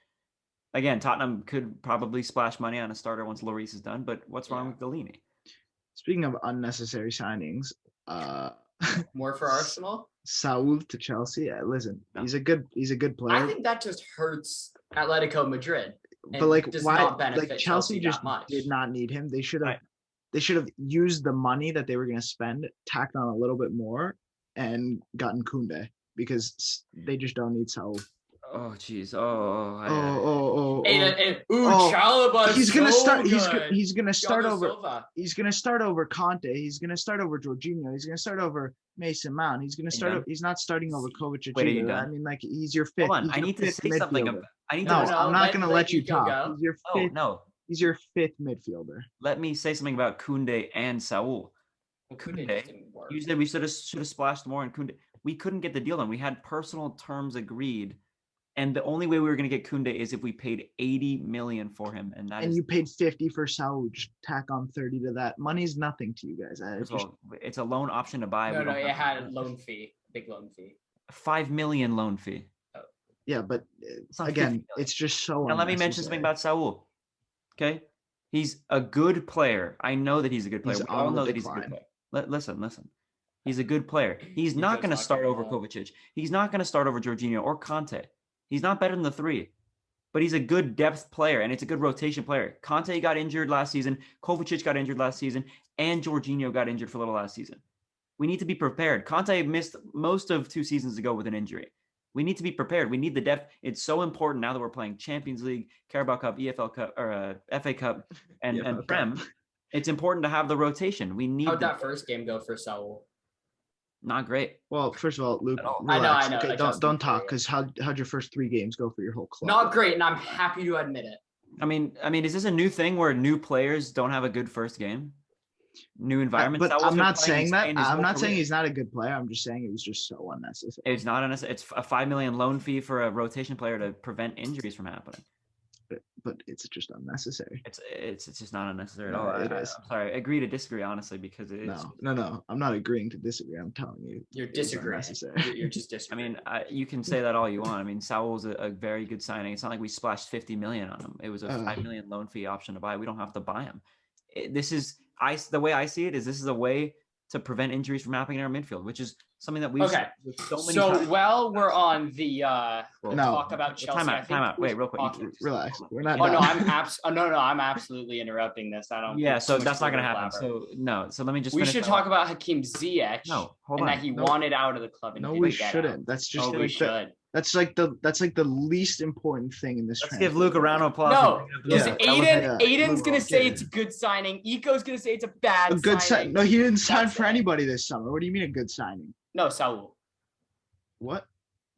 Again, Tottenham could probably splash money on a starter once Lloris is done, but what's wrong Yeah. with Galini? Speaking of unnecessary signings, more for Arsenal. Saul to Chelsea. Listen, No. he's a good player. I think that just hurts Atletico Madrid. But like, does why? not benefit Like, Chelsea Chelsea that just much. did not need him. They should have. Right. They should have used the money that they were going to spend, tacked on a little bit more, and gotten Kunde, because they just don't need Saul. Oh, jeez. Chalobah is He's gonna so start. good. He's gonna start Thiago over. Silva. He's gonna start over Conte. He's gonna start over Jorginho. He's gonna start over Mason Mount. He's gonna start. done? He's not starting over Kovacic Wait, are you either. I done? mean, like, he's your fifth. Hold on. he's I your need to fifth say something. midfielder. I need No, to. No, I'm not gonna let you Nico talk. go. He's your Oh fifth. no. He's your fifth midfielder. Let me say something about Kunde and Saul. Well, Kunde Kunde, just didn't work. You said we should have splashed more in Kunde. We couldn't get the deal done. We had personal terms agreed, and the only way we were going to get Kunde is if we paid 80 million for him, and that And is you paid 50 for Saul. Just tack on 30 to that. Money's nothing to you guys. first of all, it's a loan option to buy. No, We no, don't it have had that. a loan fee, big loan fee. 5 million loan fee. yeah, but It's not 50 again, million. it's just so. Now let me mention something unnecessary. about Saul. Okay, he's a good player. I know that he's a good player. He's We all on the know that he's a good decline. player. Listen. He's a good player. He's not Nico's going to talking start over about- Kovacic. He's not going to start over Jorginho or Conte. He's not better than the three, but he's a good depth player and it's a good rotation player. Conte got injured last season. Kovacic got injured last season, and Jorginho got injured for a little last season. We need to be prepared. Conte missed most of 2 seasons ago with an injury. We need to be prepared. We need the depth. It's so important now that we're playing Champions League, Carabao Cup, EFL Cup, or FA Cup, and EFL Cup. Prem. It's important to have the rotation. We need How'd the- that first game go for Saul? Not great. Well, first of all, Luke, At all. I know, relax. I know, Okay, I just don't need to talk, hear it. because how'd your first 3 games go for your whole club? Not great, and I'm happy to admit it. I mean, is this a new thing where new players don't have a good first game? New environment. But Saul's I'm been not playing saying in that. Spain his I'm whole not saying career. he's not a good player. I'm just saying it was just so unnecessary. It's not unnecessary. It's a 5 million loan fee for a rotation player to prevent injuries from happening. But it's just unnecessary. It's just not unnecessary at No, all. it is. I'm sorry. I agree to disagree, honestly, because it is. No. I'm not agreeing to disagree. I'm telling you. You're it was disagreeing. unnecessary. You're just I disagreeing. mean, you can say that all you want. I mean, Saul's a very good signing. It's not like we splashed 50 million on him. It was a 5 million loan fee option to buy. We don't have to buy him. The way I see it is this is a way to prevent injuries from happening in our midfield, which is something that we've Okay. with so many So times. while we're on the No. talk about Well, Chelsea, I think time out. Wait, real quick. talking- Relax. We're not Oh no, done. I'm absolutely interrupting this. I don't. Yeah, think so too much that's not gonna further happen. blabber. So no, so let me just. We finish should my talk last- about Hakeem Ziyech No, hold and on. that he No. wanted out of the club and No, didn't we get out. shouldn't. That's just Oh, we like should. that's like the least important thing in this. Let's transfer give Luke a round of applause. No, for bringing up the because Yeah. most relevant- Aiden's Luke, gonna say okay. it's a good signing. Eco's gonna say it's a bad A good sign. signing. No, he didn't sign That's for it. anybody this summer. What do you mean a good signing? No, Saul. What?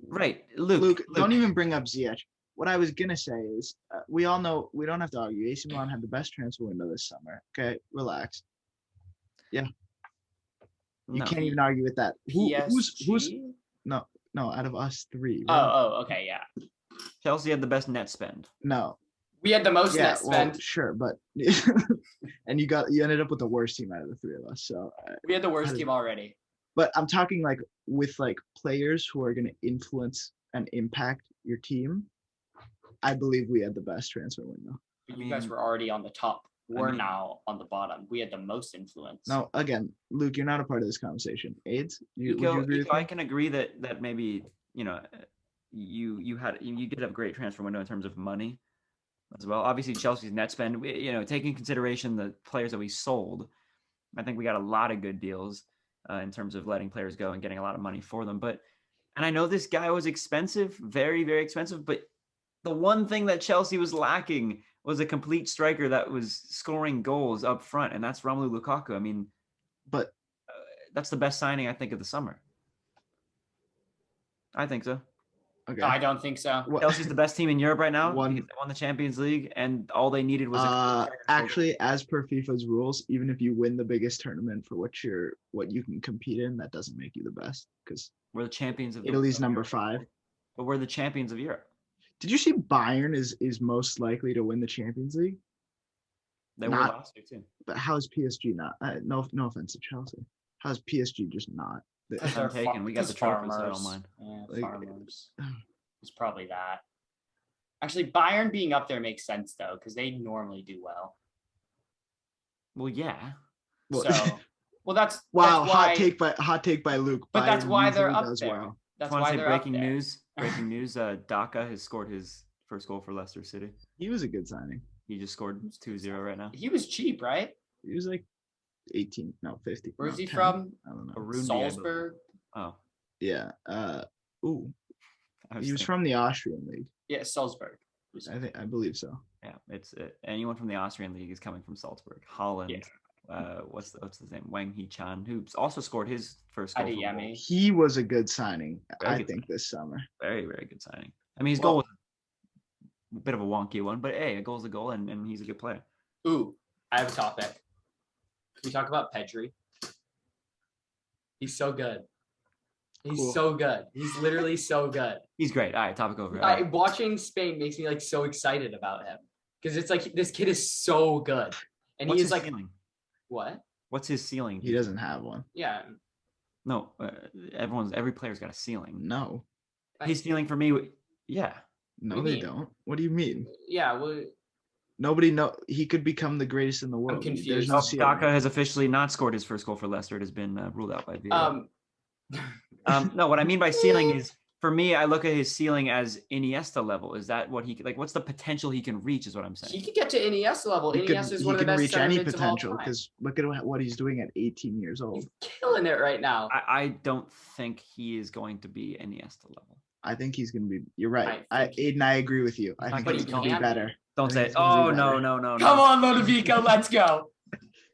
Right, Luke. Luke, don't even bring up Ziyech. What I was gonna say is, we all know we don't have to argue. AC Milan had the best transfer window this summer. Okay, relax. You No. can't even argue with that. Who's PSG? no out of us three? Oh, right? okay, yeah. Chelsea had the best net spend. No. We had the most Yeah, net well, spend. sure, but and you ended up with the worst team out of the three of us. So, We had the worst How did- team already. but I'm talking like with like players who are gonna influence and impact your team. I believe we had the best transfer window. But I you guys mean- were already on the top. We're mean- now on the bottom. We had the most influence. No, again, Luke, you're not a part of this conversation. AIDS, would you Eco, agree with I me? can agree that maybe you did have a great transfer window in terms of money as well. Obviously, Chelsea's net spend, taking into consideration the players that we sold, I think we got a lot of good deals in terms of letting players go and getting a lot of money for them. And I know this guy was expensive, very, very expensive, but the one thing that Chelsea was lacking was a complete striker that was scoring goals up front, and that's Romelu Lukaku. I mean, But that's the best signing I think of the summer. I think so. okay, No, I don't think so. What- Chelsea's the best team in Europe right now. One- Because they won the Champions League, and all they needed was a striker to score actually, as per FIFA's rules, even if you win the biggest tournament for what you can compete in, that doesn't make you the best because goals. We're the champions of Italy's of number Europe. 5. But we're the champions of Europe. Did you see Bayern is most likely to win the Champions League? They were Not- last year too. But how is PSG not? No offense to Chelsea. How is PSG just not? Because I'm they're taken. We got the trophy, so I don't farmers. mind. Yeah, Like- farmers. It's probably that. Actually, Bayern being up there makes sense though, because they normally do well. Well, yeah. Well, So, well, that's wow, that's why, hot take by Luke. But that's Bayern why they're usually up does there. well. That's Want to why say they're up breaking there. news? Breaking news. Daka has scored his first goal for Leicester City. He was a good signing. He just scored 2-0 right now. He was cheap, right? He was like 18, no 50. Where's no, he 10. from? I don't know. Burundi, I believe. Salzburg. Oh, Yeah. Ooh, I was he was thinking- from the Austrian league. Yeah, Salzburg. I believe so. Yeah, it's anyone from the Austrian league is coming from Salzburg. Holland. Yeah. What's his name? Wang Hee-chan, who also scored his first goal. from Adeyemi. Wolves. He was a good signing, Very I good think, this summer. Very, very good signing. I mean, his Well- goal was a bit of a wonky one, but hey, a goal's a goal, and he's a good player. Ooh, I have a topic. Can we talk about Pedri? He's so good. He's Cool. so good. He's literally so good. He's great. All right, topic over. All I, right. watching Spain makes me like so excited about him because it's like this kid is so good, and What's he his is like ceiling? what? What's his ceiling? He doesn't have one. Yeah, No, every player's got a ceiling. No. His ceiling for me, yeah. No, What do you they mean? don't. What do you mean? yeah. Well, Nobody know he could become the greatest in the world. There's confused. no Oh, ceiling. Daka has officially not scored his first goal for Leicester. It has been ruled out by VAR. No, what I mean by ceiling is, for me, I look at his ceiling as Iniesta level. Is that what what's the potential he can reach? Is what I'm saying. he could get to Iniesta level. He Iniesta is one of the can best reach center any mids of all potential time. because look at what he's doing at 18 years old. He's killing it right now. I don't think he is going to be Iniesta level. I think he's gonna be. You're right. I think- Aiden, I agree with you. I Not think gonna he's be gonna be can be. better. Don't I say think it. he's gonna Oh be no, better. no, no, Come no. on, Lodovico, let's go.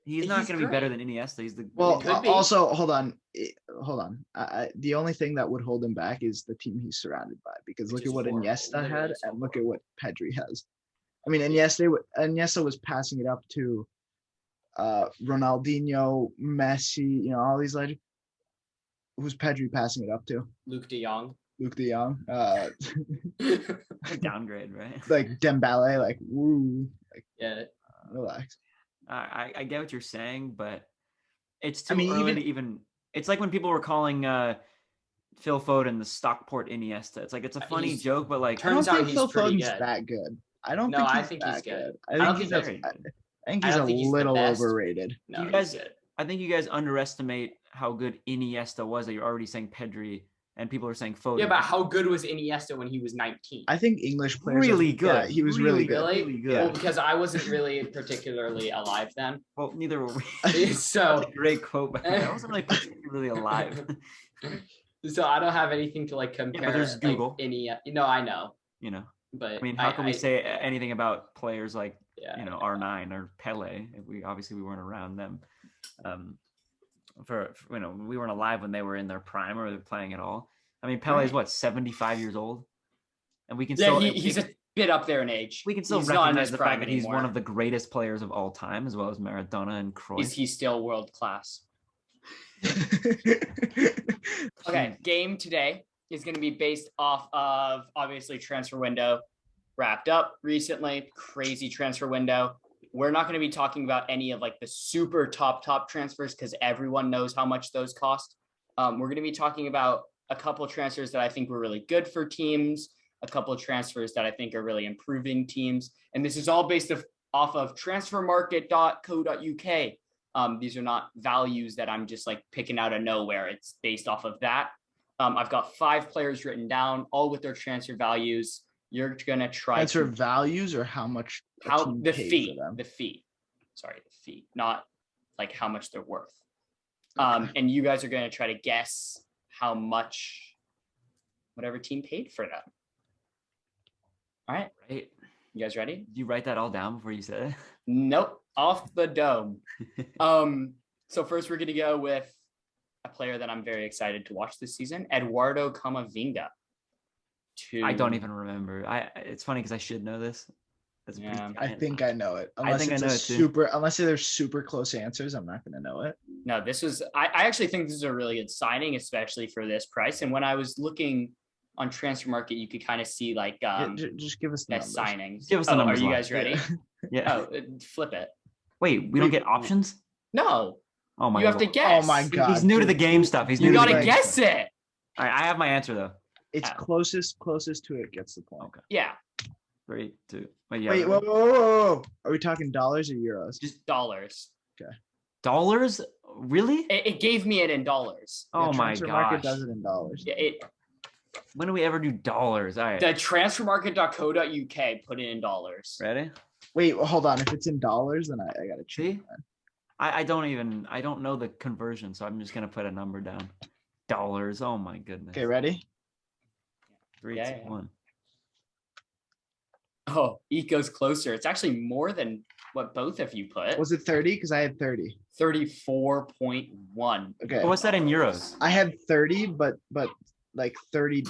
He's not He's going to be better great. than Iniesta. He's the Well, could be. also hold on. The only thing that would hold him back is the team he's surrounded by. Because Which look at is what horrible. Iniesta Literally had, so and look at what Pedri has. I mean, Iniesta was passing it up to Ronaldinho, Messi, all these legends. Who's Pedri passing it up to? Luke De Jong. Luke De Jong, downgrade, right? like Dembele, like woo, like yeah. relax. I get what you're saying, but it's too I mean, early to even. It's like when people were calling Phil Foden the Stockport Iniesta. It's like it's a funny He's- joke, but like I don't Turns out think he's Phil pretty Foden's good. that good. I don't No, think I he's think that he's good. I don't think he's think very a, good. I think I he's don't a think he's the little best. overrated. No, You he's guys- good. I think you guys underestimate how good Iniesta was that you're already saying Pedri, and people are saying Foden. Yeah, but how good was Iniesta when he was 19? I think English players Really are, good. Yeah, he was really good. Really? Really good. Well, because I wasn't really particularly alive then. Well, neither were we. So Great quote, but I wasn't really particularly alive. So I don't have anything to like compare. there's like, Google. No, I know, You know, but I mean, how can we say anything about players like Yeah, R9 or Pele? If we weren't around them. We weren't alive when they were in their prime or they're playing at all. I mean, Pele is what, 75 years old, and we can still he's a bit up there in age. we can still He's not in recognize his the prime fact that he's one anymore. of the greatest players of all time, as well as Maradona and Cruyff. Is he still world class? Okay, game today is going to be based off of obviously transfer window wrapped up recently, crazy transfer window. We're not going to be talking about any of like the super top transfers because everyone knows how much those cost. We're going to be talking about a couple of transfers that I think were really good for teams, a couple of transfers that I think are really improving teams. And this is all based off of transfermarket.co.uk. These are not values that I'm just like picking out of nowhere. It's based off of that. I've got 5 players written down, all with their transfer values. You're going to try Transfer values or how much the fee, not like how much they're worth. And you guys are going to try to guess how much whatever team paid for them. All right. Right. You guys ready? Did you write that all down before you said it? Nope. Off the dome. So first we're going to go with a player that I'm very excited to watch this season, Eduardo Camavinga. I don't even remember. It's funny because I should know this. I think I know it. I think I know it too. Unless there's super close answers, I'm not going to know it. No, this was. I actually think this is a really good signing, especially for this price. And when I was looking on Transfer Market, you could kind of see like just give us the numbers. signings. Give us the numbers. Are you guys ready? Yeah. Flip it. Wait, we don't get options? No. Oh my! You have to guess. Oh my god! He's new to the game stuff. You gotta guess it. All right, I have my answer though. It's closest to it gets the point. Okay. Yeah. 3, 2. Wait, whoa. Are we talking dollars or euros? Just dollars. Okay. Dollars? Really? It gave me it in dollars. Oh my Transfer gosh. Market does it in dollars. Yeah, When do we ever do dollars? All right. the transfermarket.co.uk put it in dollars. Ready? Wait, well, hold on. If it's in dollars, then I gotta See? check. I don't know the conversion, so I'm just gonna put a number down. Dollars. Oh my goodness. Okay, ready? 3, Yeah, 2, yeah. 1. Oh, Eco's closer. It's actually more than what both of you put. Was it 30? Because I had 30. 34.1. Okay. What's that in euros? I had 30, but like 30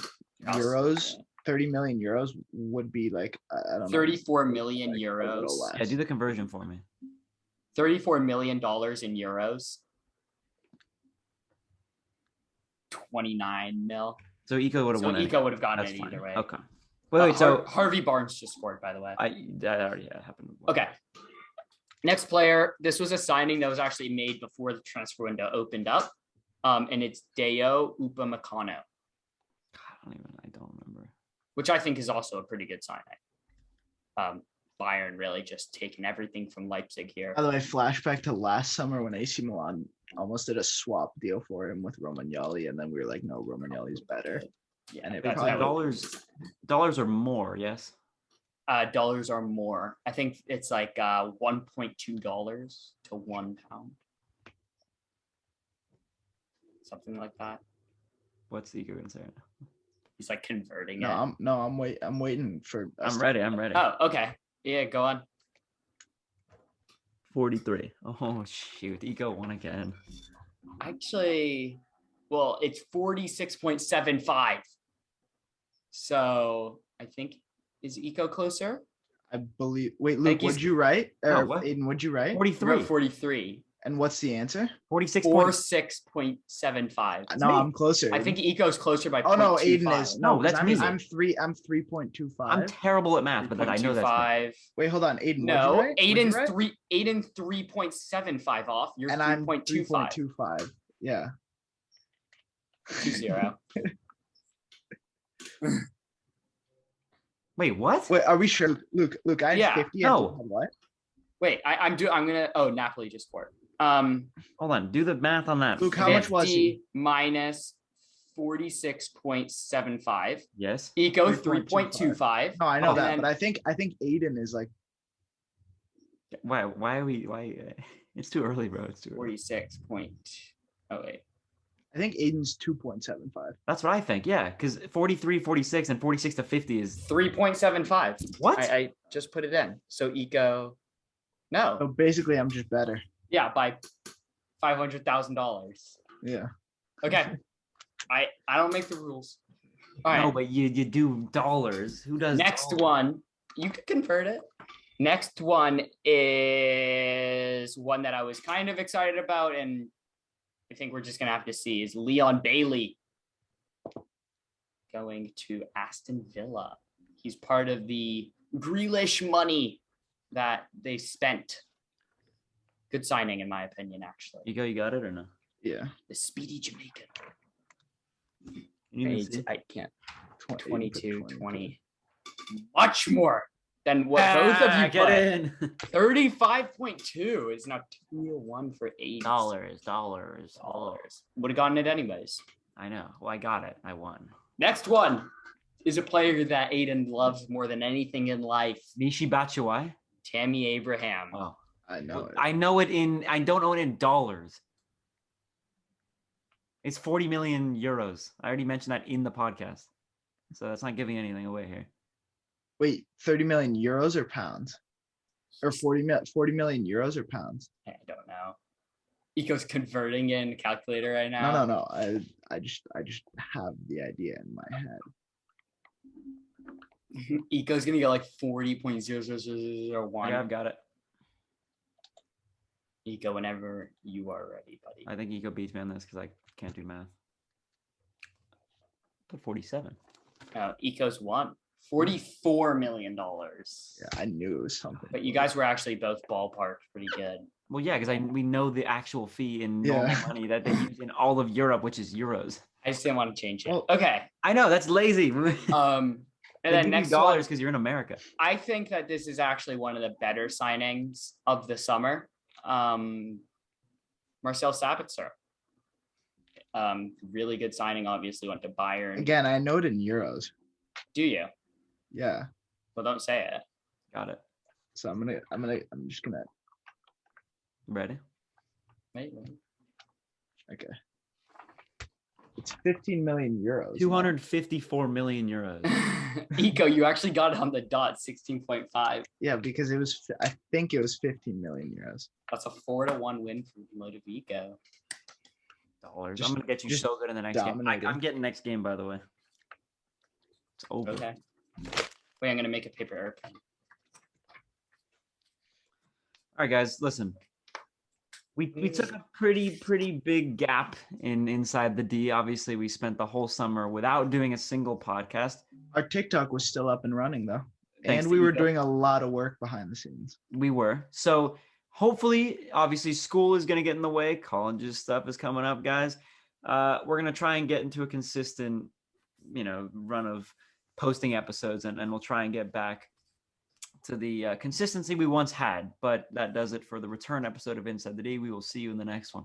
Cost- euros, 30 million euros would be like I don't know. 34 million like, a euros. little less. Yeah, do the conversion for me. $34 million in euros. 29 mil. So Eco would have So won it. Eco would have gotten That's it fine. either way. Okay. Wait, so Harvey Barnes just scored, by the way. that already happened. Okay. Next player. This was a signing that was actually made before the transfer window opened up. And it's Deo Upamecano, I don't remember. which I think is also a pretty good signing. Bayern really just taking everything from Leipzig here. By the way, flashback to last summer when AC Milan almost did a swap deal for him with Romagnoli, and then we were like, no, Romagnoli's better. Yeah, and it that's probably how Dollars or more, yes. dollars are more. I think it's like $1.2 to £1, something like that. What's Eco gonna say? He's like converting No, it. I'm waiting for. us I'm to- ready. I'm ready. Oh, okay. Yeah, go on. 43. Oh shoot, Eco won again. Actually, well, it's 46.75. So I think is Eco closer? I believe. Wait, think Luke, he's- what'd you write? No, Or what? Aiden, what'd you write? 43. 43. And what's the answer? 46. 46.75. No, me. I'm closer. I Aiden. think Eco's closer by Oh no, 0.25. Aiden is. No, 'cause that's I'm, me. I'm 3.25. I'm terrible at math, but I know that's me. 3.25. Wait, hold on, Aiden. No, what'd you write? What'd you write? Aiden's 3.75 off. You're And I'm 3.25. 3.25. Yeah. 2-0. Wait, what? Wait, are we sure, Luke? I had Yeah, 50. no. and you had what? Wait, I'm gonna. Oh, Napoli just scored. Hold on. Do the math on that. Luke, how much was he? 50 minus 46.75. Yes. Eco 3.25. 3.25. No, I know And that, then- but I think Aiden is like Why are we? Why? It's too early, bro. It's too early. 46 point. Oh wait. I think Aiden's 2.75. That's what I think. Yeah, because 43, 46, and 46 to 50 is 3.75. what? I just put it in. So Eco. No. So basically, I'm just better. Yeah, by $500,000. Yeah. Okay. I don't make the rules. All right. No, but you do dollars. Who does? Next dollars? one, you could convert it. Next one is one that I was kind of excited about, and I think we're just gonna have to see is Leon Bailey going to Aston Villa. He's part of the Grealish money that they spent. Good signing, in my opinion, actually. You got it or no? Yeah. The speedy Jamaican. You need to see? I can't. 20, 22, 20. 20. Much more than what both of you get put. in. 35.2 is now 201 for 8 dollars. Would have gotten it anyways. I know. Well, I got it. I won. Next one is a player that Aiden loves more than anything in life. Mishi Batshuayi. Tammy Abraham. Oh, I know it. I know it in. I don't know it in dollars. It's 40 million euros. I already mentioned that in the podcast, so that's not giving anything away here. Wait, 30 million euros or pounds? Or 40 million euros or pounds? I don't know. Eco's converting in calculator right now. No. I just have the idea in my head. Eco's gonna get like 40.00001. Yeah, I've got it. Eco, whenever you are ready, buddy. I think Eco beats me on this because I can't do math. Put 47. Eco's won $44 million. Yeah, I knew it was something. But you guys were actually both ballparked pretty good. Well, yeah, because we know the actual fee in normal money that they use in all of Europe, which is euros. I just didn't want to change it. Well- Okay. I know that's lazy. And then next one, dollars because you're in America. I think that this is actually one of the better signings of the summer. Marcel Sabitzer. Really good signing. Obviously went to Bayern. Again, I know it in euros. Do you? Yeah. Well, don't say it. Got it. So I'm just gonna. Ready? Wait. Okay. It's 15 million euros. 254 million euros. Eco, you actually got it on the dot. 16.5. Yeah, because I think it was 15 million euros. That's a 4-1 win for Motive Eco. Dollars. Just- I'm gonna get you just so good in the next game. dominating. I'm getting next game, by the way. It's over. Okay. Wait, I'm gonna make a paper airplane. All right, guys, listen. We took a pretty big gap inside the D. Obviously, we spent the whole summer without doing a single podcast. Our TikTok was still up and running though. Thanks And to we were Eco. doing a lot of work behind the scenes. We were. So hopefully, obviously, school is going to get in the way. College's stuff is coming up, guys. We're going to try and get into a consistent, run of posting episodes, and we'll try and get back to the consistency we once had. But that does it for the return episode of Inside the D. We will see you in the next one.